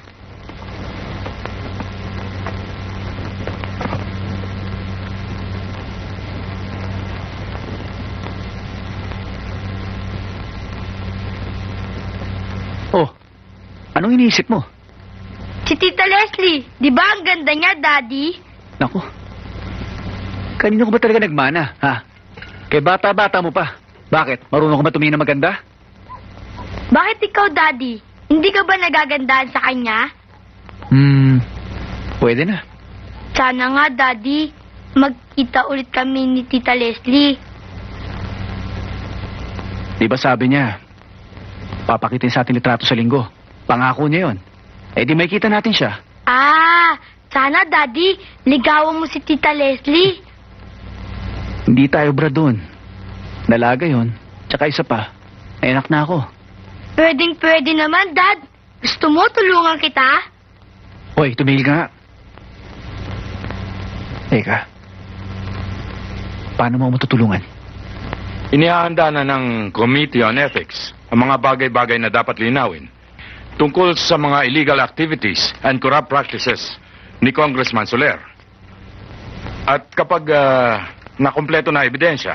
Oh, anong iniisip mo?
Si Tita Leslie, di ba ang ganda niya, Daddy?
Naku. Kanino ko ba talaga nagmana, ha? Kay bata-bata mo pa. Bakit? Marunong ka ba tumingin na maganda?
Bakit ikaw, Daddy? Hindi ka ba nagagandahan sa kanya?
Pwede na.
Sana nga, Daddy, magkita ulit kami ni Tita Leslie.
Di ba sabi niya, papakitin sa ating litrato sa linggo. Pangako niya yon. Eh di may kita natin siya.
Ah, sana, Daddy, ligawan mo si Tita Leslie.
Hindi tayo bra doon. Dalaga yon. Tsaka isa pa, may anak na ako.
Pwedeng-pwede naman, Dad. Gusto mo tulungan kita?
Hoy, tumigil ka nga. Teka. Paano mo matutulungan?
Inihahanda na ng Committee on Ethics ang mga bagay-bagay na dapat linawin tungkol sa mga illegal activities and corrupt practices ni Congressman Soler. At kapag nakumpleto na ebidensya,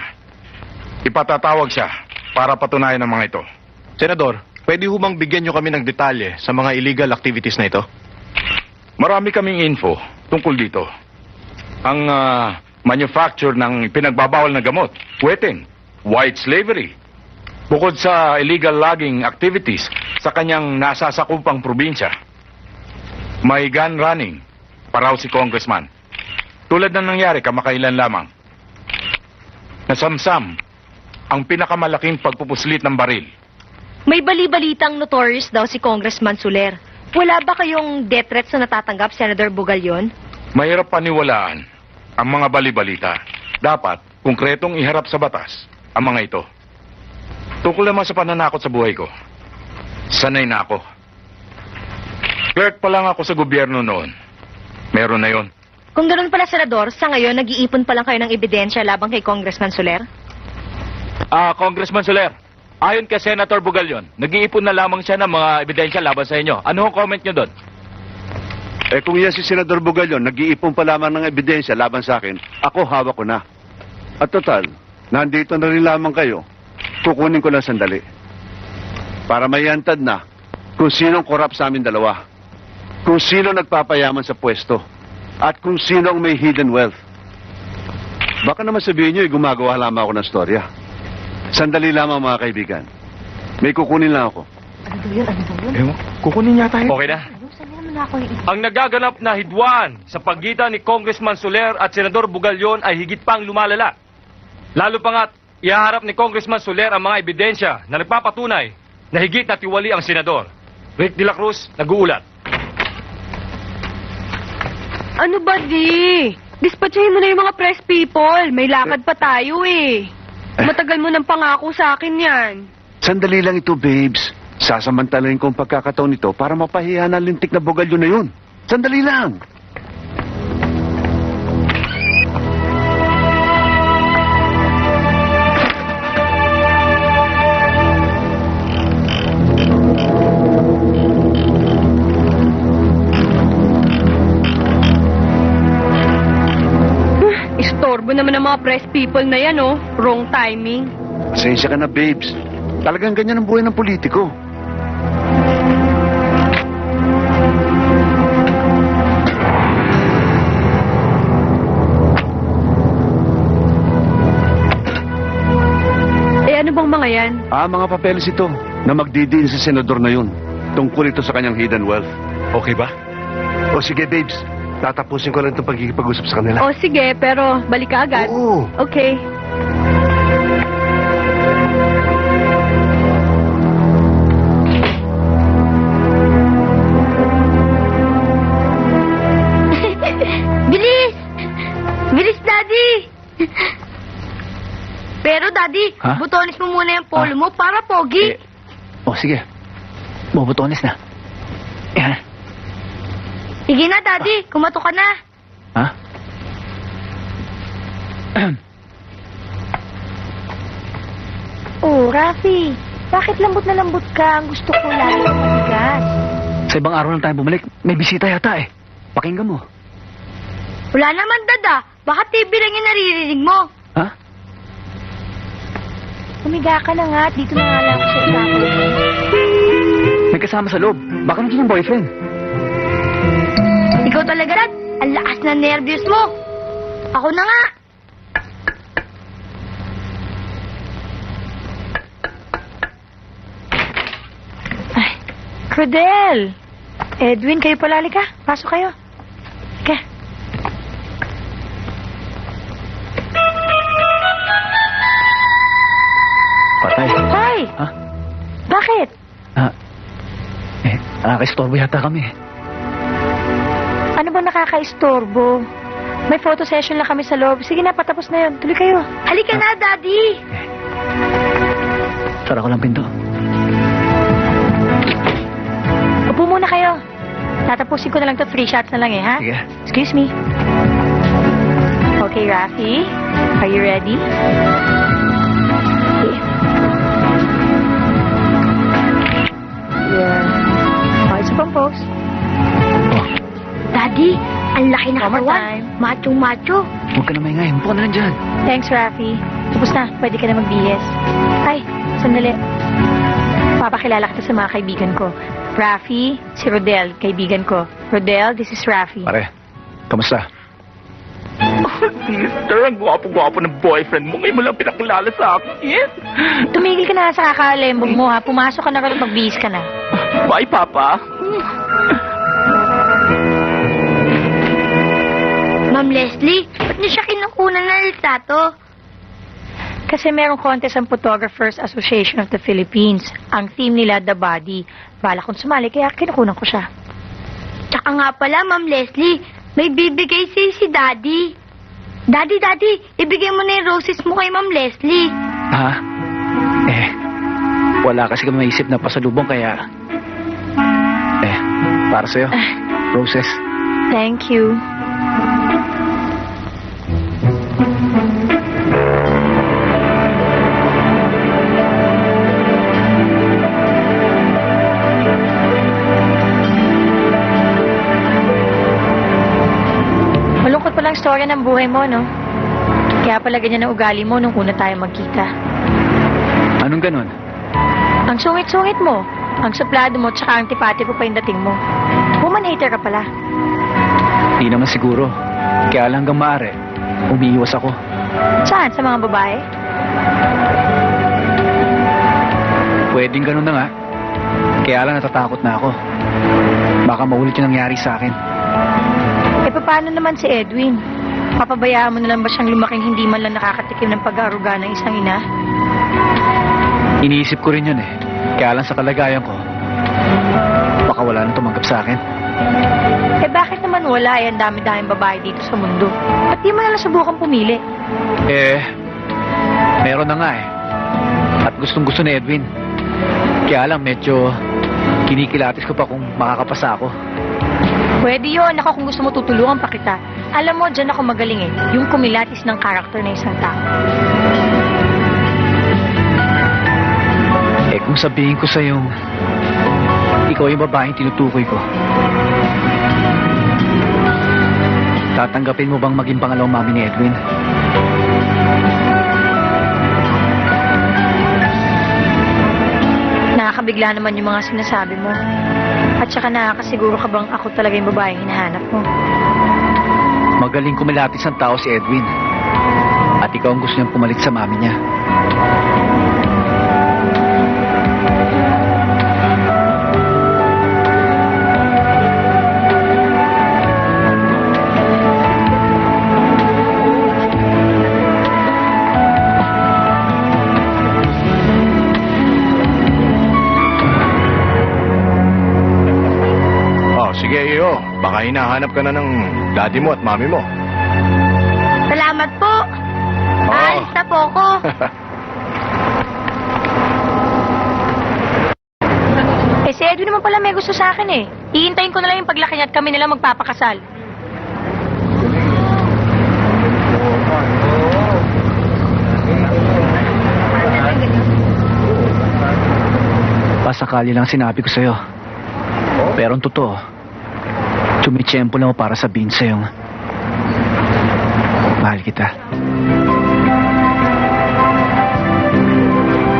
ipatatawag siya para patunayan ang mga ito.
Senador, pwede humang bigyan nyo kami ng detalye sa mga illegal activities na ito?
Marami kaming info tungkol dito. Ang manufacture ng pinagbabawal na gamot, wetting, white slavery, Bukod sa illegal logging activities sa kanyang nasasakupang probinsya, may gun running pa raw si Congressman. Tulad na nangyari kamakailan lamang. Nasamsam ang pinakamalaking pagpupuslit ng baril.
May bali-balitang notorious daw si Congressman Soler. Wala ba kayong death threats na natatanggap, Senator Bugalyon?
Mahirap paniwalaan ang mga bali-balita. Dapat konkretong iharap sa batas ang mga ito. Tungkol naman sa pananakot sa buhay ko, sanay na ako. Clerk pa lang ako sa gobyerno noon. Meron na yon.
Kung ganoon pala, Senador, sa ngayon nag-iipon pa lang kayo ng ebidensya labang kay Congressman Soler?
Congressman Soler, ayon kay Senator Bugalyon, nag-iipon na lamang siya ng mga ebidensya laban sa inyo. Ano ang comment nyo doon?
Eh kung yan si Senador Bugalyon, nag-iipon pa lamang ng ebidensya laban sa akin, ako hawak ko na. At total, nandito na rin lamang kayo. Kukunin ko lang sandali. Para mayantad na kung sinong korap sa amin dalawa. Kung sino nagpapayaman sa pwesto. At kung sino ang may hidden wealth. Baka naman sabihin nyo, gumagawa lamang ako ng storya. Sandali lamang mga kaibigan. May kukunin lang ako.
Kukunin niya tayo.
Okay na. Ang nagaganap na hidwaan sa pagitan ni Congressman Soler at Senador Bugalyon ay higit pang lumalala. Lalo pa nga't ihaharap ni Congressman Soler ang mga ebidensya na nagpapatunay na higit na tiwali ang senador. Rick de la Cruz, nag-uulat.
Ano ba, di? Dispatchahin mo na yung mga press people. May lakad pa tayo eh. Matagal mo nang pangako sa akin yan.
Sandali lang ito, babes. Sasamantalahin ko ang pagkakataon nito para mapahiya na lintik na bugalyo na yun. Sandali lang.
Istorbo naman ang mga press people na yan, oh. Wrong timing.
Pasensya ka na, babes. Talagang ganyan ang buhay ng politiko.
Ano bang mga yan?
Mga papeles ito na magdidiin sa senador na yun. Tungkol ito sa kanyang hidden wealth.
Okay ba?
O sige, babes. Tatapusin ko lang itong pagkikipag-usap sa kanila.
O sige, pero balik ka agad.
Oo.
Okay.
Bilis! Bilis, Daddy! Pero, Daddy,
Ha?
butonis mo muna yung polo mo para pogi.
Sige. Bubutones na. Yan.
Sige na, Daddy. Kumato ka na.
Ha?
Oh, Rafi. Bakit lambot na lambot ka? Ang gusto ko lalo ng matigas.
Sa ibang araw lang tayo bumalik. May bisita yata eh. Pakinggan mo.
Wala naman, Dada. Baka TV lang yung naririnig mo.
Ha?
Umiga ka na nga at dito na nga lang ako sa ibabaw.
May kasama sa loob. Baka nandiyan yung boyfriend.
Ikaw talaga, Dad. Ang lakas na nervyos mo. Ako na nga.
Crodel! Edwin, kayo palali ka. Pasok kayo. Ka.
Patay.
Hoy!
Ha?
Bakit?
Nakaka-istorbo yata kami.
Ano bang nakaka-istorbo? May photo session lang kami sa loob. Sige na, patapos na yun. Tuloy kayo.
Halika na, Daddy.
Sara ko lang pinto.
Upo muna kayo. Tatapusin ko na lang to. 3 shots na lang eh, ha?
Sige.
Excuse me. Okay, Rafi. Are you ready? Okay. Yeah. Okay, so pang pose.
Daddy, ang laki na
One more
katawan.
time.
Macho-macho.
Huwag ka na maingay. Mupo ka na lang dyan.
Thanks, Rafi. Tapos na. Pwede ka na magbihis. Ay, sandali. Papakilala kita sa mga kaibigan ko. Rafi, si Rodel, kaibigan ko. Rodel, this is Rafi.
Pare, kamusta?
Oh,
Sister, ang gwapo-gwapo ng boyfriend mo. Ngayon mo lang pinakilala sa akin.
Tumigil ka na sa kakalembog mo, ha? Pumasok ka na rin at magbihis ka na.
Bye, Papa.
Ma'am Leslie, ba't niyo siya kinukunan ng litrato?
Kasi merong contest ang Photographers Association of the Philippines. Ang theme nila, The Body. Bala kong sumali, kaya kinukunan ko siya.
Tsaka nga pala, Ma'am Leslie, may bibigay si Daddy. Daddy, ibigay mo na yung roses mo kay Ma'am Leslie.
Ha? Wala kasi kami maisip na pasalubong kaya... para sa'yo. Roses.
Thank you. Malungkot palang storya ng buhay mo, no? Kaya pala ganyan ang ugali mo nung una tayo magkita.
Anong ganun?
Ang sungit-sungit mo, ang suplado mo, tsaka ang antipatiko pa yung dating mo. Woman hater ka pala.
Di naman siguro. Kaya lang hanggang maaari, umiiwas ako.
Saan? Sa mga babae?
Pwedeng ganun na nga. Kaya lang natatakot na ako. Baka maulit yung nangyari sa akin.
Paano naman si Edwin? Papabayaan mo na lang ba siyang lumaking hindi man lang nakakatikim ng pag-aaruga ng isang ina?
Iniisip ko rin yun eh. Kaya lang sa kalagayan ko, baka wala nang tumanggap sa akin.
Bakit naman wala? Ang dami-daming babae dito sa mundo. At di mo na lang subukan pumili.
Meron na nga eh. At gustong-gusto ni Edwin. Kaya lang medyo kinikilatis ko pa kung makakapasa ako.
Pwede yun. Ako kung gusto mo tutulungan pa kita. Alam mo, dyan ako magaling eh. Yung kumilatis ng karakter ng isang tao.
Kung sabihin ko sa'yo, ikaw yung babaeng tinutukoy ko, tatanggapin mo bang maging pangalawang mami ni Edwin?
Nakakabigla naman yung mga sinasabi mo. At saka nakakasiguro ka bang ako talaga yung babaeng hinahanap mo?
Magaling kumilatis ang tao si Edwin. At ikaw ang gusto niyang pumalit sa mami niya.
Sige, iyo. Baka hinahanap ka na ng daddy mo at mami mo.
Salamat po. Aalis na po ako.
Si Edwin naman pala may gusto sa akin eh. Iintayin ko na lang yung paglaki niya at kami nila magpapakasal.
Pasakali lang sinabi ko sa'yo. Pero ang totoo, tumitsyempo lang ako para sabihin sa'yo, mahal kita.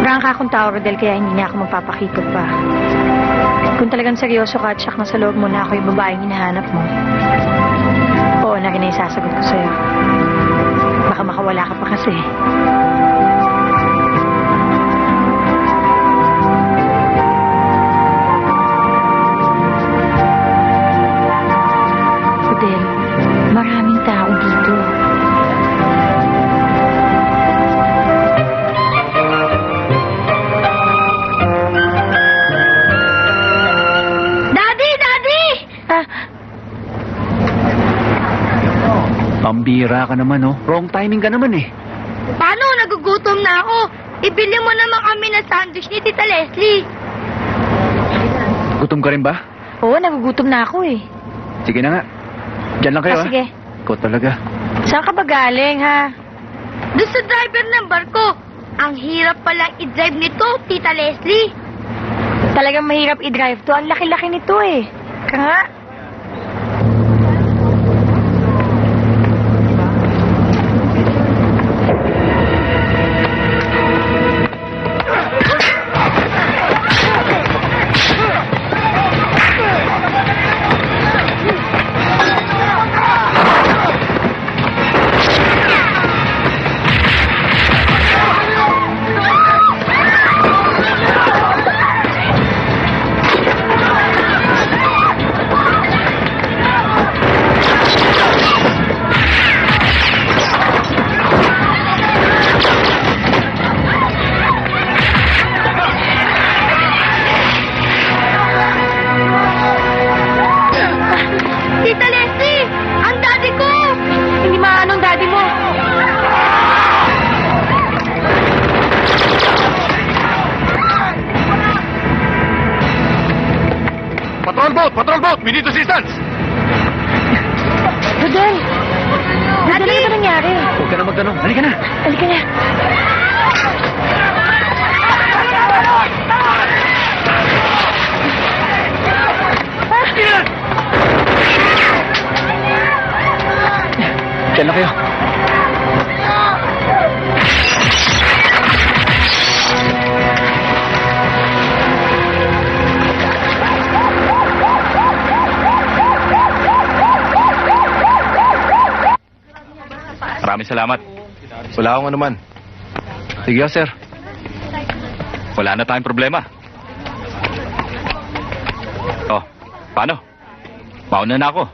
Prangka akong tao, Rodel, kaya hindi na ako magpapakipot pa. Kung talagang seryoso ka at siyak na sa loob mo na ako yung babaeng hinahanap mo, oo na rin ay sasagot ko sa'yo. Baka makawala ka pa kasi. Rodel, maraming tao dito.
Pambira ka naman, oh. Wrong timing ka naman, eh.
Paano? Nagugutom na ako. Ibili mo naman kami ng sandwich ni Tita Leslie.
Gutom ka rin ba?
Oo, nagugutom na ako eh.
Sige na nga. Diyan lang kayo,
Sige.
Ikaw talaga.
Saan ka ba galing, ha?
Doon sa driver ng barko. Ang hirap palang i-drive nito, Tita Leslie.
Talagang mahirap i-drive to. Ang laki-laki nito eh. Ka nga.
Patrol boat! We need assistance!
Rodel! Rodel, ano ba nangyari?
Huwag ka na magtanong. Halika na.
Halika na.
Diyan na kayo.
Maraming salamat.
Wala akong anuman.
Sige, sir.
Wala na tayong problema. Oh, paano? Mauna na ako.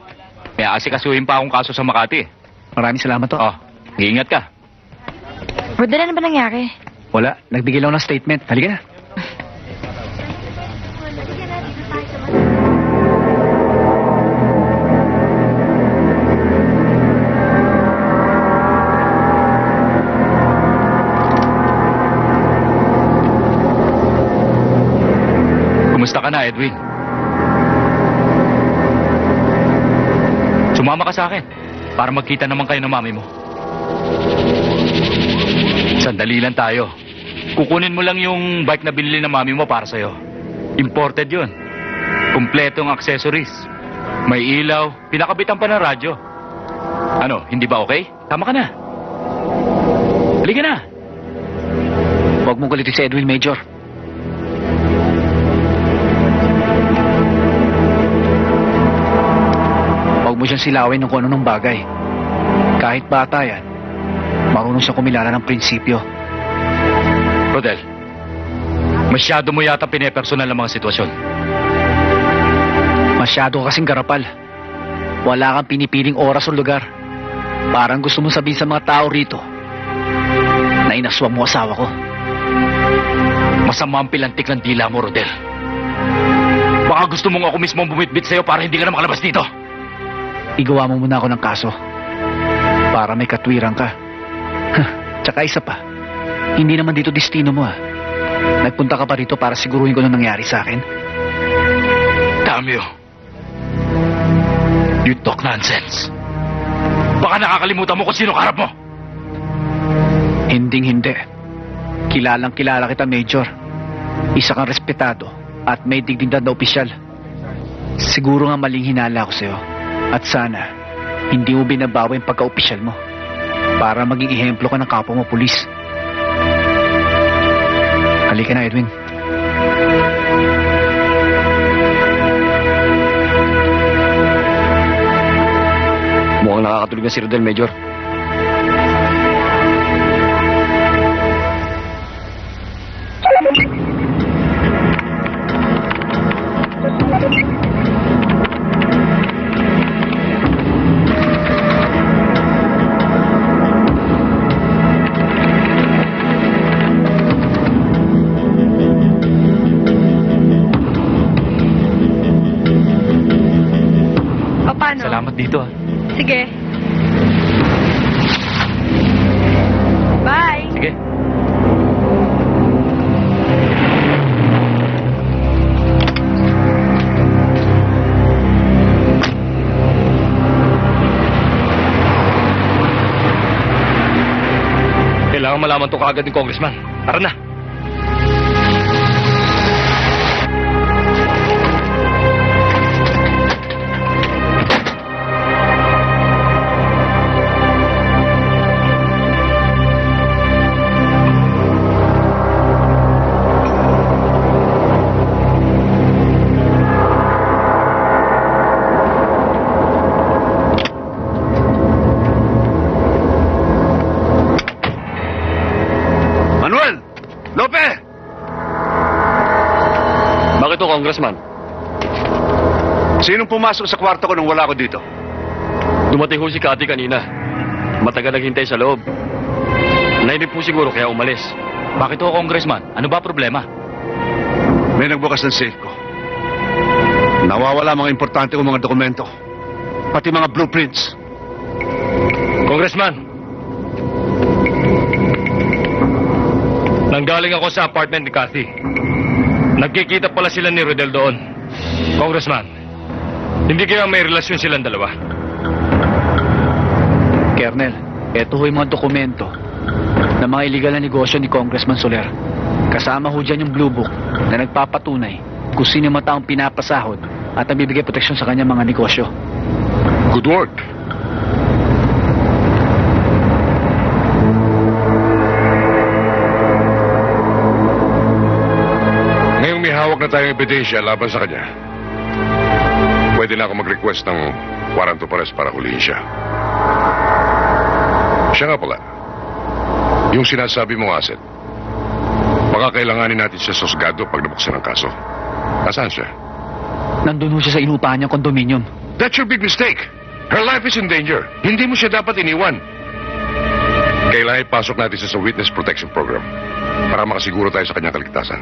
May aasikasuhin pa akong kaso sa Makati.
Maraming salamat to.
Oh, iingat ka.
Rodel, ano ba nangyari?
Wala. Nagbigay lang ng statement. Halika na.
Kumusta ka na, Edwin? Sumama ka sa akin para magkita naman kayo ng mami mo. Sandali lang tayo. Kukunin mo lang yung bike na binili ng mami mo para sa'yo. Imported yun. Kumpletong accessories. May ilaw, pinakabitan pa ng radyo. Ano, hindi ba okay? Tama ka na. Halika na.
Huwag mong kulitin si Edwin, Major. Huwag mo siyang silawin ng kung anong bagay. Kahit bata yan, marunong siyang kumilala ng prinsipyo.
Rodel, masyado mo yata pinepersonal ang mga sitwasyon.
Masyado ka kasing garapal. Wala kang pinipiling oras o lugar. Parang gusto mong sabihin sa mga tao rito na inaswang mo asawa ko.
Masama ang pilantik ng dila mo, Rodel. Baka gusto mong ako mismo bumitbit sa'yo para hindi ka na makalabas dito.
Igawa mo muna ako ng kaso para may katwiran ka. Tsaka isa pa, hindi naman dito destino mo ah. Nagpunta ka pa rito para siguruhin ko na nangyari sa akin.
Damn you. You talk nonsense. Baka nakakalimutan mo kung sino kaharap mo.
Hindi. Kilalang kilala kita, Major. Isa kang respetado at may dignidad na opisyal. Siguro nga maling hinala ko sa'yo. At sana, hindi mo binabawi yung pagka-opisyal mo para maging ehemplo ka ng kapwa mo, pulis. Halika na, Edwin. Mukhang nakakatulog na si Rodel, Major.
Salamat dito ah.
Sige. Bye.
Sige. Kailangan malaman to kaagad ng congressman. Tara na.
Congressman.
Sinong pumasok sa kwarto ko nung wala ko dito?
Dumating ho si Cathy kanina. Matagal naghintay sa loob. Nainip po siguro kaya umalis.
Bakit ho, Congressman? Ano ba problema?
May nagbukas ng safe ko. Nawawala mga importante kong mga dokumento. Pati mga blueprints.
Congressman! Nanggaling ako sa apartment ni Cathy. Nagkikita pala sila ni Rodel doon. Congressman, Hindi kaya may relasyon silang dalawa?
Colonel, eto ho yung mga dokumento ng mga illegal na negosyo ni Congressman Soler. Kasama ho dyan yung Blue Book na nagpapatunay kung sino yung mga taong pinapasahod at nabibigay proteksyon sa kanyang mga negosyo.
Good work.
Ngayong may hawak na tayong ebidensya laban sa kanya, pwede na ako mag-request ng warrant of arrest para hulihin siya. Siya nga pala, yung sinasabi mong asset, baka kailanganin natin siya sa husgado pag nabuksan ang kaso. Nasaan siya?
Nandun ho siya sa inupahan niyang kondominium.
That's your big mistake. Her life is in danger. Hindi mo siya dapat iniwan. Kailangan ipasok natin siya sa Witness Protection Program para makasiguro tayo sa kanyang kaligtasan.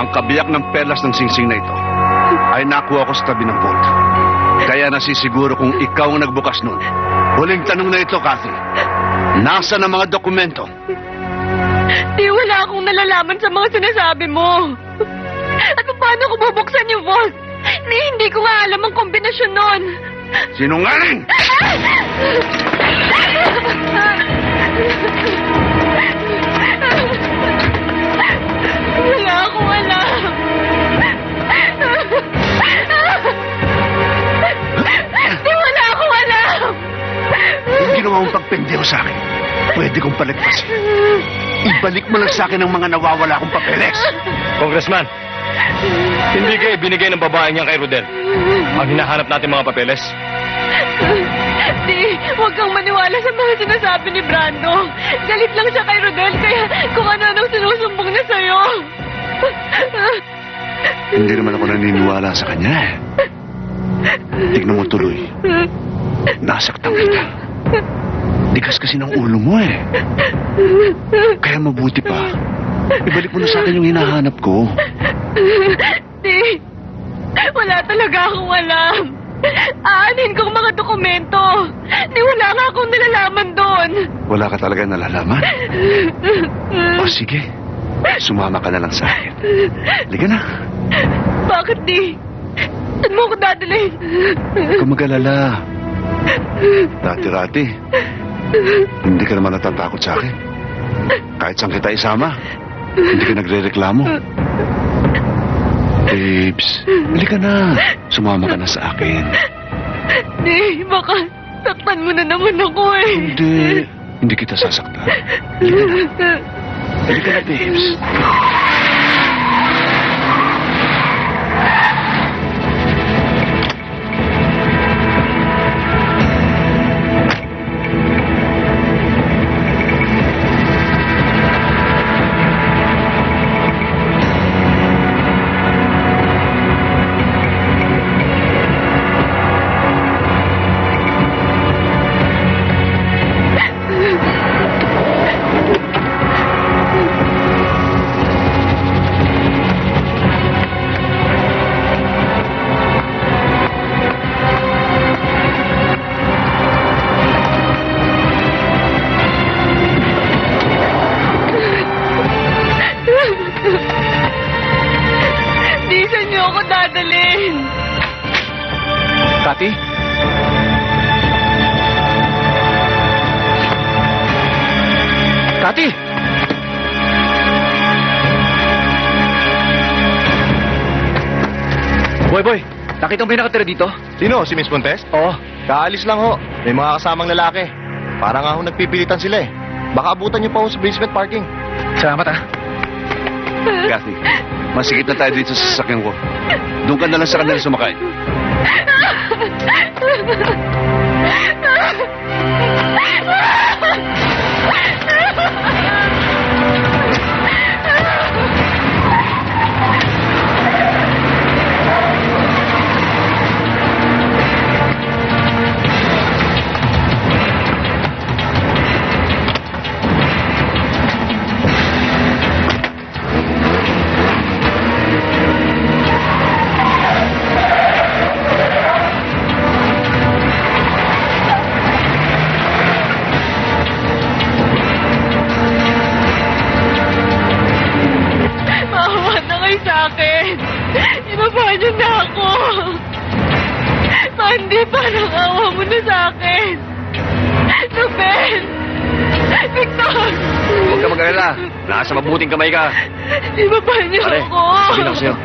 Ang kabiyak ng perlas ng singsing na ito ay nakuha ko sa tabi ng vault. Kaya nasisiguro kung ikaw ang nagbukas nun. Huling tanong na ito, Kathy. Nasa na mga dokumento?
Di, wala akong nalalaman sa mga sinasabi mo. At paano ko bubuksan yung vault? Hindi ko nga alam ang kombinasyon nun.
Sinungaling!
Wala akong alam. Di, wala akong alam.
Yung ginawa mong pagpendeho sa akin, pwede kong paligpasin. Ibalik mo lang sa akin ang mga nawawala kong papeles.
Congressman, hindi kayo binigay ng babae niyan kay Rodel. Ang hinahanap natin mga papeles.
Di, huwag kang maniwala sa mga sinasabi ni Brando. Galit lang siya kay Rodel, kaya kung ano-anong sinusumbong niya sa'yo.
Hindi naman ako naniniwala sa kanya eh. Tignan mo tuloy. Nasaktan kita. Tigas kasi ng ulo mo eh. Kaya mabuti pa. Ibalik mo na sa akin yung hinahanap ko.
Di, wala talaga akong alam. Aanin kong mga dokumento. Di, wala nga akong nalalaman doon.
Wala ka talaga nalalaman? O sige, sumama ka na lang sa akin. Liga na.
Bakit di? Saan mo ako dadalhin?
Huwag ka mag-alala. Dati-rati, hindi ka naman natatakot sa akin. Kahit saan kita isama, hindi ka nagre-reklamo. Babes, halika na. Sumama ka na sa akin.
Di, baka saktan mo na naman ako eh.
Hindi kita sasaktan. Halika na. Halika na, babes.
Di, saan niyo ako dadalhin?
Kati? Kati! Boy, nakita mo ba yung nakatira dito?
Sino? Si Miss Montes?
Oo.
Kaalis lang ho. May mga kasamang lalaki. Parang nga ho nagpipilitan sila eh. Baka abutan niyo pa ho sa basement parking.
Salamat ah.
Kathy, masigit na tayo dito sa sasakyan ko. Doon ka na lang sa kanila sumakay.
Maawa na kayo sa akin. Ibaba niyo na ako. parang awa mo na sa akin. Nobel! Victor!
Huwag ka mag-alala. Nasa mabuting kamay ka.
Ibaba niyo
Pare,
ako.
sabihin ako sa'yo.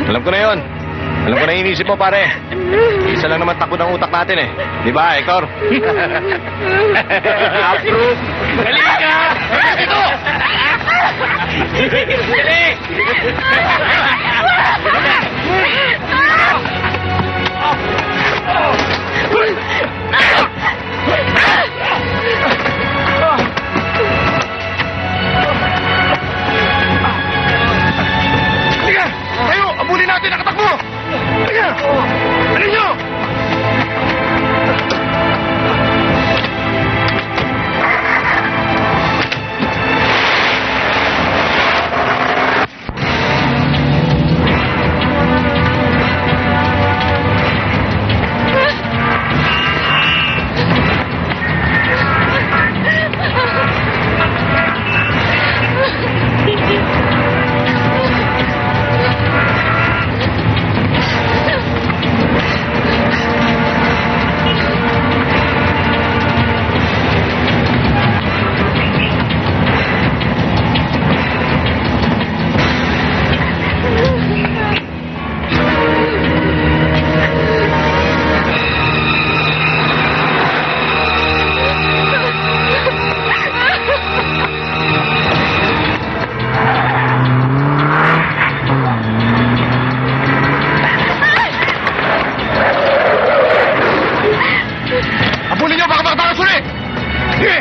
Alam ko na yon. Alam ko na inisip mo, pare. Isa lang naman takbo ng utak natin eh. Di ba, Hector? Approve! Dali ka! Dito! Dali!
Halika! Tayo! Abulin natin! Nakatakbo! Halika! Halika nyo! Abulin nyo! Baka makatakas ulit! Sige!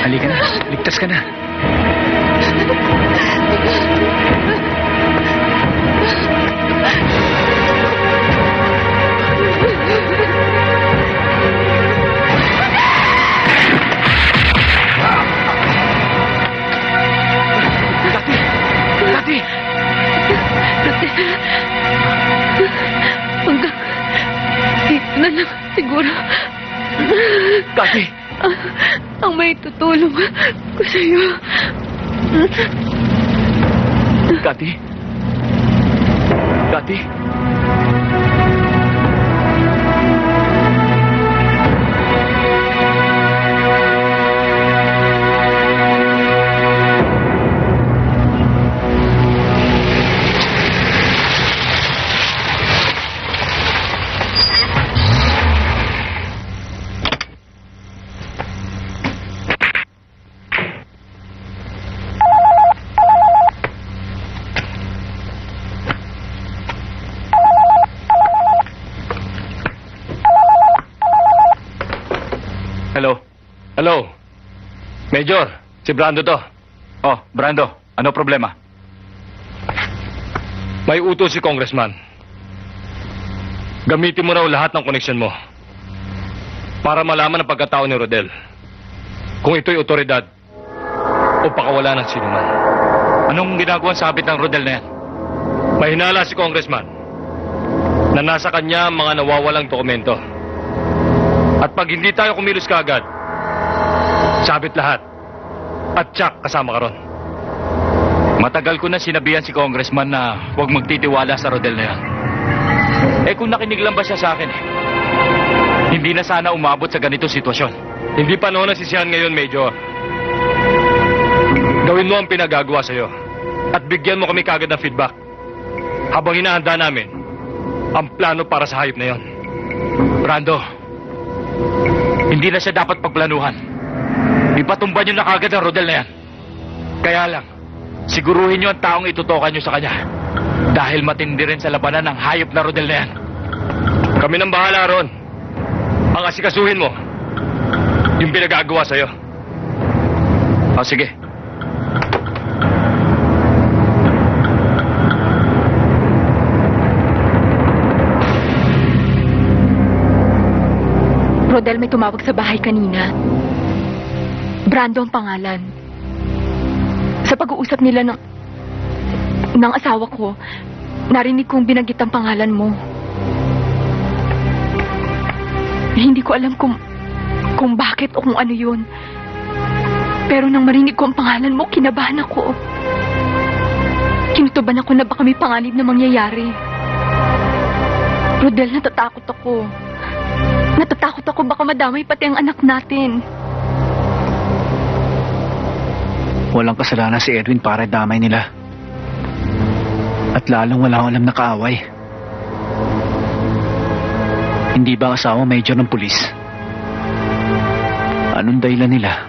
Halika na. Ligtas ka na.
Dati! Hanggang dito na lang siguro.
Kati!
Ang may tutulong ko sa'yo.
Kati? Kati?
Hello? Hello? Major, si Brando to.
Oh, Brando, ano problema?
May utos si Congressman. Gamitin mo raw lahat ng koneksyon mo para malaman ang pagkatao ni Rodel. Kung ito'y otoridad o pakawala ng sinuman.
Anong ginagawang sabit ng Rodel na yan?
May hinala si Congressman na nasa kanya ang mga nawawalang dokumento. At pag hindi tayo kumilos kaagad, sabit lahat. At Chuck, kasama ka ron.
Matagal ko na sinabihan si Congressman na huwag magtitiwala sa Rodel na yan. Eh kung nakinig lang ba siya sa akin hindi na sana umabot sa ganito sitwasyon.
Hindi pa noon nasisiyahan ngayon, Major. Gawin mo ang pinagagawa sa'yo. At bigyan mo kami kagad ng feedback. Habang hinahanda namin ang plano para sa hayop na yon.
Brando, hindi na siya dapat pagplanuhan. Ipatumba niyo na kagad ang Rodel na yan. Kaya lang, siguruhin niyo ang taong itutukan niyo sa kanya. Dahil matindi rin sa labanan ng hayop na Rodel na yan.
Kami nang bahala ron. Ang asikasuhin mo, yung pinagagawa sa'yo.
O sige.
Rodel, may tumawag sa bahay kanina. Brando ang pangalan. Sa pag-uusap nila ng asawa ko, narinig kong binanggit ang pangalan mo. Hindi ko alam kung bakit o kung ano yun. Pero nang marinig ko ang pangalan mo, kinabahan ako. Kinutuban ako na baka may panganib na mangyayari. Rodel, natatakot ako. Natatakot ako baka madamay pati ang anak natin.
Walang kasalanan si Edwin para damay nila. At lalong wala akong alam na kaaway. Hindi ba asawa major ng pulis? Anong dahilan nila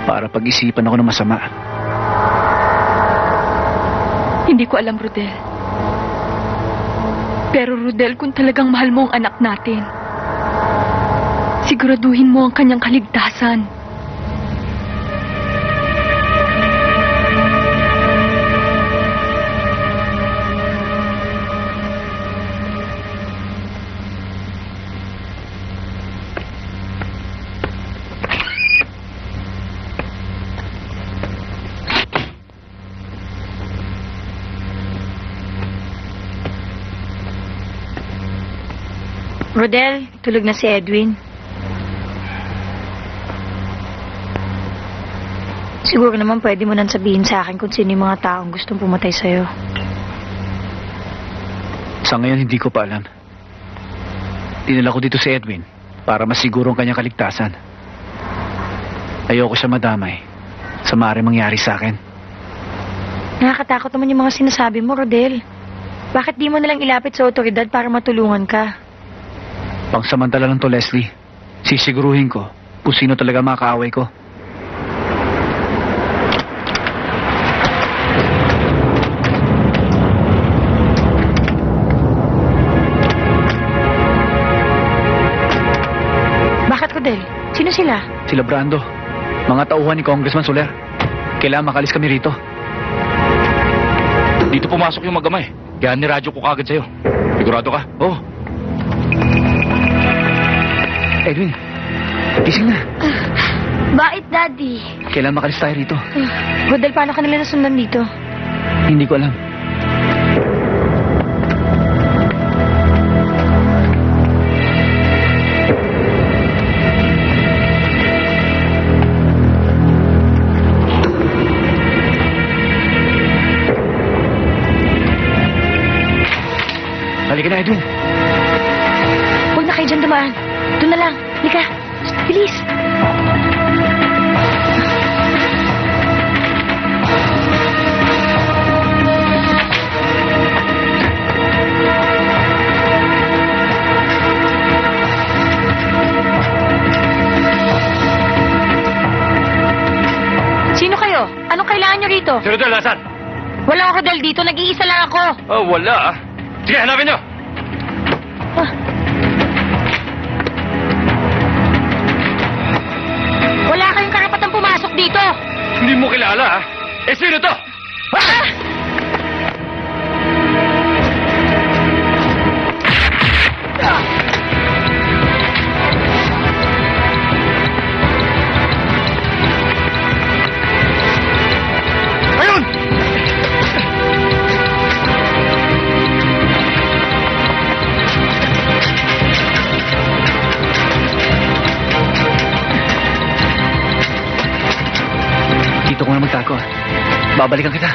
para pag-isipan ako ng masama?
Hindi ko alam, Rodel. Pero Rodel, kung talagang mahal mo ang anak natin, siguraduhin mo ang kanyang kaligtasan.
Rodel, tulog na si Edwin. Siguro naman pwede mo nang sabihin sa akin kung sino yung mga taong gustong pumatay sa'yo.
Sa ngayon, hindi ko pa alam. Dinala ko dito si Edwin para masiguro ang kanyang kaligtasan. Ayoko siya madamay sa maaaring mangyari sa akin.
Nakakatakot naman yung mga sinasabi mo, Rodel. Bakit di mo nalang ilapit sa otoridad para matulungan ka?
Pangsamantala lang to, Leslie. Sisiguruhin ko kung sino talaga makaaway ko.
Bakit, Rodel? Sino sila?
Sila Brando. Mga tauhan ni Congressman Soler. Kailangan makalis kami rito.
Dito pumasok yung magamay. Kaya niradyo ko kagad sa'yo. Sigurado ka?
Oh. Edwin, gising na.
Bakit, Daddy?
Kailangan makalis tayo rito.
Rodel, paano ka nila nasundan dito?
Hindi ko alam. Halika na, Edwin.
Huwag na kayo dyan dumaan. Doon na lang. Halika. Bilis. Sino kayo? Anong kailangan nyo rito?
Si Rodel, asan?
Walang Rodel dito. Nag-iisa lang ako.
Oh, wala ah. Sige, hanapin nyo.
Wala kayong karapatang pumasok dito.
Hindi mo kilala ah. Eh, sino to?
Ah!
Ayun!
Dito ko na magtago. Babalikan kita.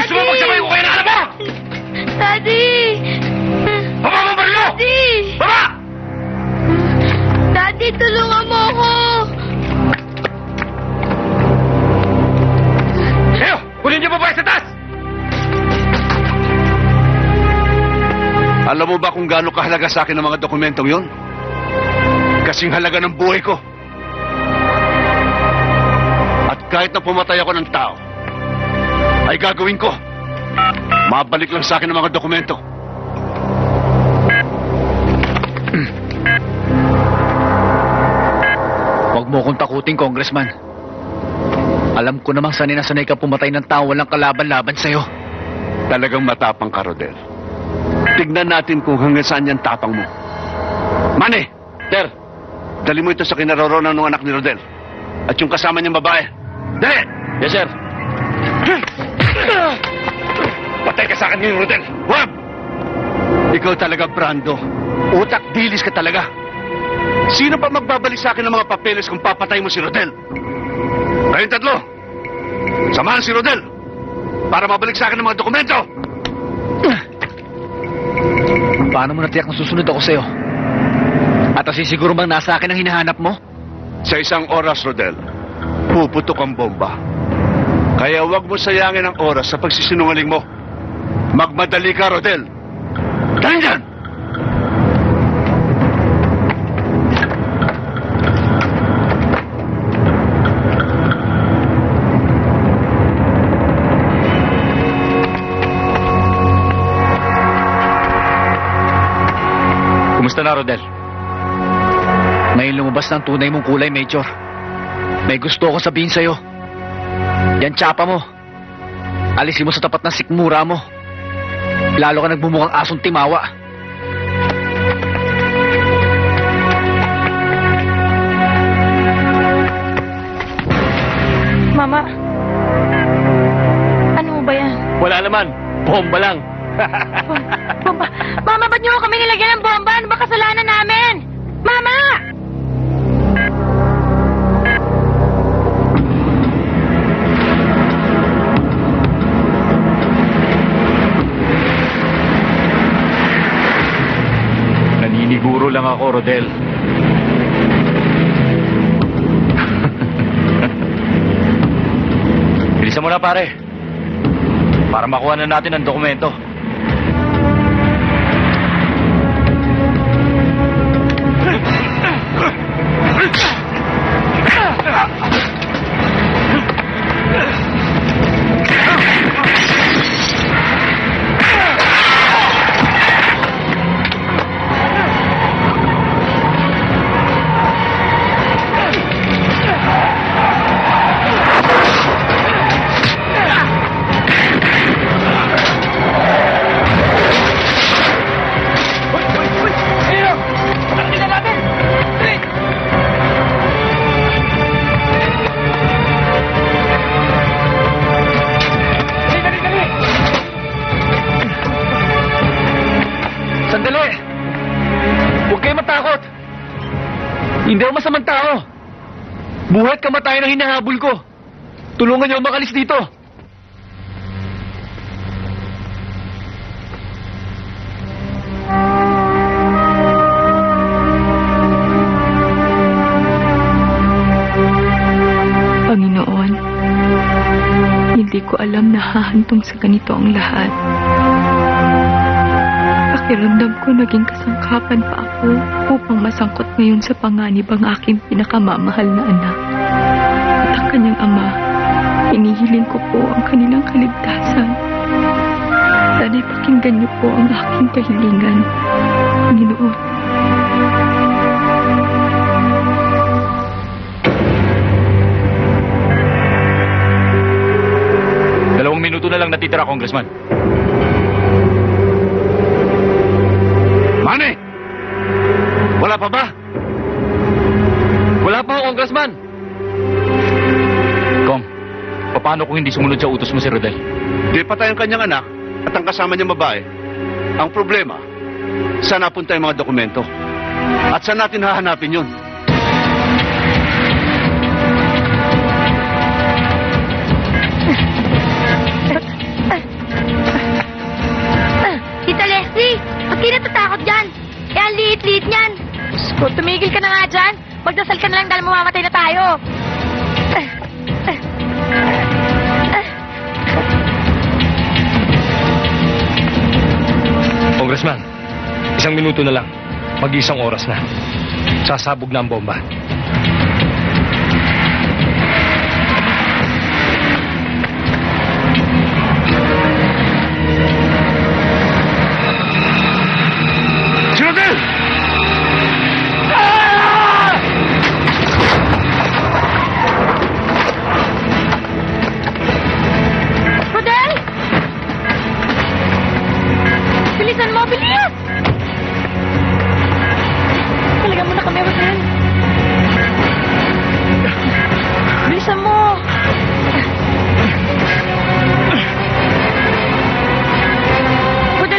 Gusto mo magsabay ko kayo na alam mo?
Daddy!
Baba mo barilo!
Daddy!
Baba!
Daddy, tulungan mo ako!
Kayo! Kunin niyo babae sa taas!
Alam mo ba kung gaano kahalaga sa akin ang mga dokumentong yon? Kasing halaga ng buhay ko. At kahit na pumatay ako ng tao, ay gagawin ko Mabalik lang sa akin ang mga dokumento.
Huwag mo akong takutin, Congressman. Alam ko namang sanay na sanay ka pumatay ng tao walang kalaban-laban sa'yo.
Talagang matapang ka, Rodel. Tignan natin kung hanggang saan yan tapang mo. Manny!
Sir,
Dali mo ito sa kinaroroonan ng anak ni Rodel. At yung kasama niyang babae. Dali!
yes, sir.
Patay ka sa akin ngayon, Rodel! Wag! Ikaw talaga, Brando. Utak dilis ka talaga. Sino pa magbabalik sa akin ng mga papeles kung papatay mo si Rodel? Kayong tatlo! Samahan si Rodel! Para mabalik sa akin ng mga dokumento!
Paano mo natiyak na susunod ako sa'yo? At asisiguro bang nasa akin ang hinahanap mo?
Sa isang oras, Rodel, puputok ang bomba. Kaya huwag mo sayangin ang oras sa pagsisinungaling mo. Magmadali ka, Rodel. Dali dyan!
Kumusta na, Rodel?
Ngayon lumabas ng tunay mong kulay, Major. May gusto ako sabihin sa'yo. Yan tsapa mo. Alisin mo sa tapat ng sikmura mo. Lalo ka nagbumukhang asong timawa.
Mama, ano ba yan?
Wala naman. Bomba lang.
Bomba. Mama, ba't niyo kami nilagyan ng bomba? Ano ba kasalanan namin? Mama!
Naniniguro lang ako, Rodel. Bilisan mo na, pare. Para makuha na natin ang dokumento.
Sandali! Huwag kayo matakot! Hindi ako masamang tao. Buhat kamatayan ang hinahabol ko. Tulungan niyo makalis dito.
Panginoon, hindi ko alam na hahantong sa ganito ang lahat. Pakiramdam ko naging kasangkapan pa ako upang masangkot ngayon sa panganib ang aking pinakamamahal na anak. At ang kanyang ama, hinihiling ko po ang kanilang kaligtasan. Sana'y pakinggan niyo po ang aking kahilingan, Panginoon.
2 minuto na lang natitira, Congressman.
Manny! Wala pa ba?
Wala pa ako, Congressman.
Kong, paano kung hindi sumunod sa utos mo si Rodel?
Di patay ang kanyang anak at ang kasama niyang babae. Ang problema, saan napunta yung mga dokumento? At saan natin hahanapin yun?
Tita Leslie, ba't di natatakot dyan? Eh, ang liit-liit niyan.
Kung tumigil ka na nga dyan, magdasal ka na lang dahil mamamatay na tayo.
Congressman, 1 minuto na lang. Mag-1 oras na. Sasabog na ang bomba.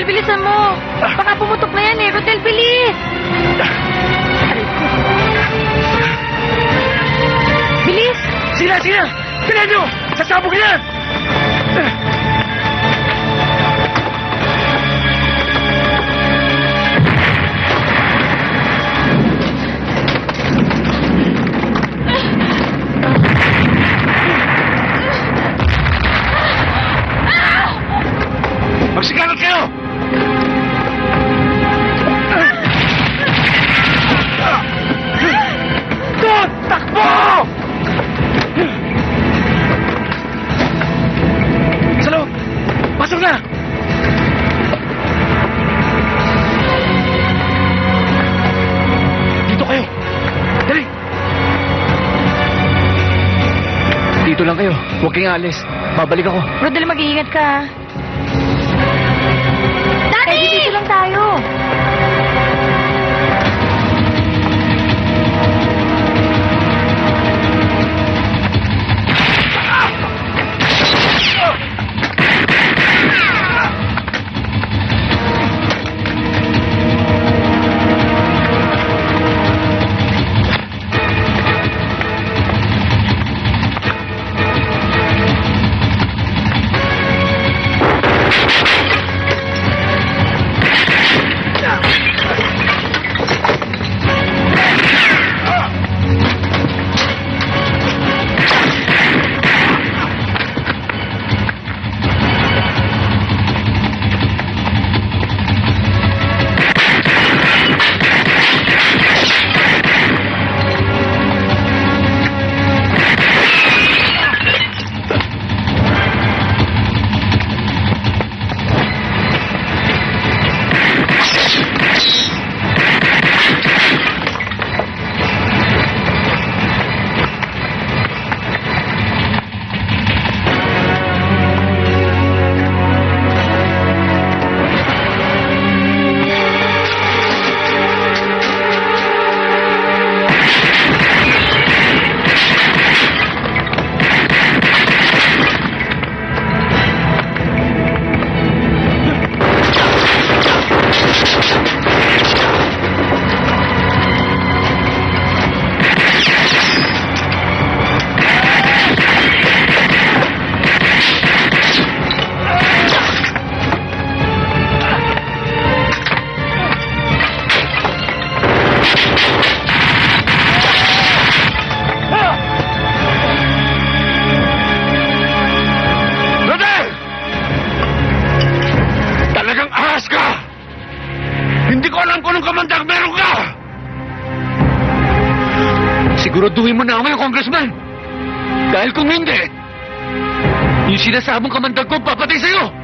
bilisan mo. Baka pumutok na yan eh. Rodel, bilis! Bilis!
Sila! Bilan nyo! Sasabog yan!
Magsigalat kayo!
Doon! Takbo! Sa loob! Pasok na! Dito kayo! Dali!
Dito lang kayo. Huwag kayong alis. Babalik ako.
Rodel, mag-iingat ka.
Daddy!
Dito lang tayo.
Siguraduhin mo na ako ngayon, Congressman! Dahil kung hindi, yung sinasabong kamandag ko, papatay sa'yo!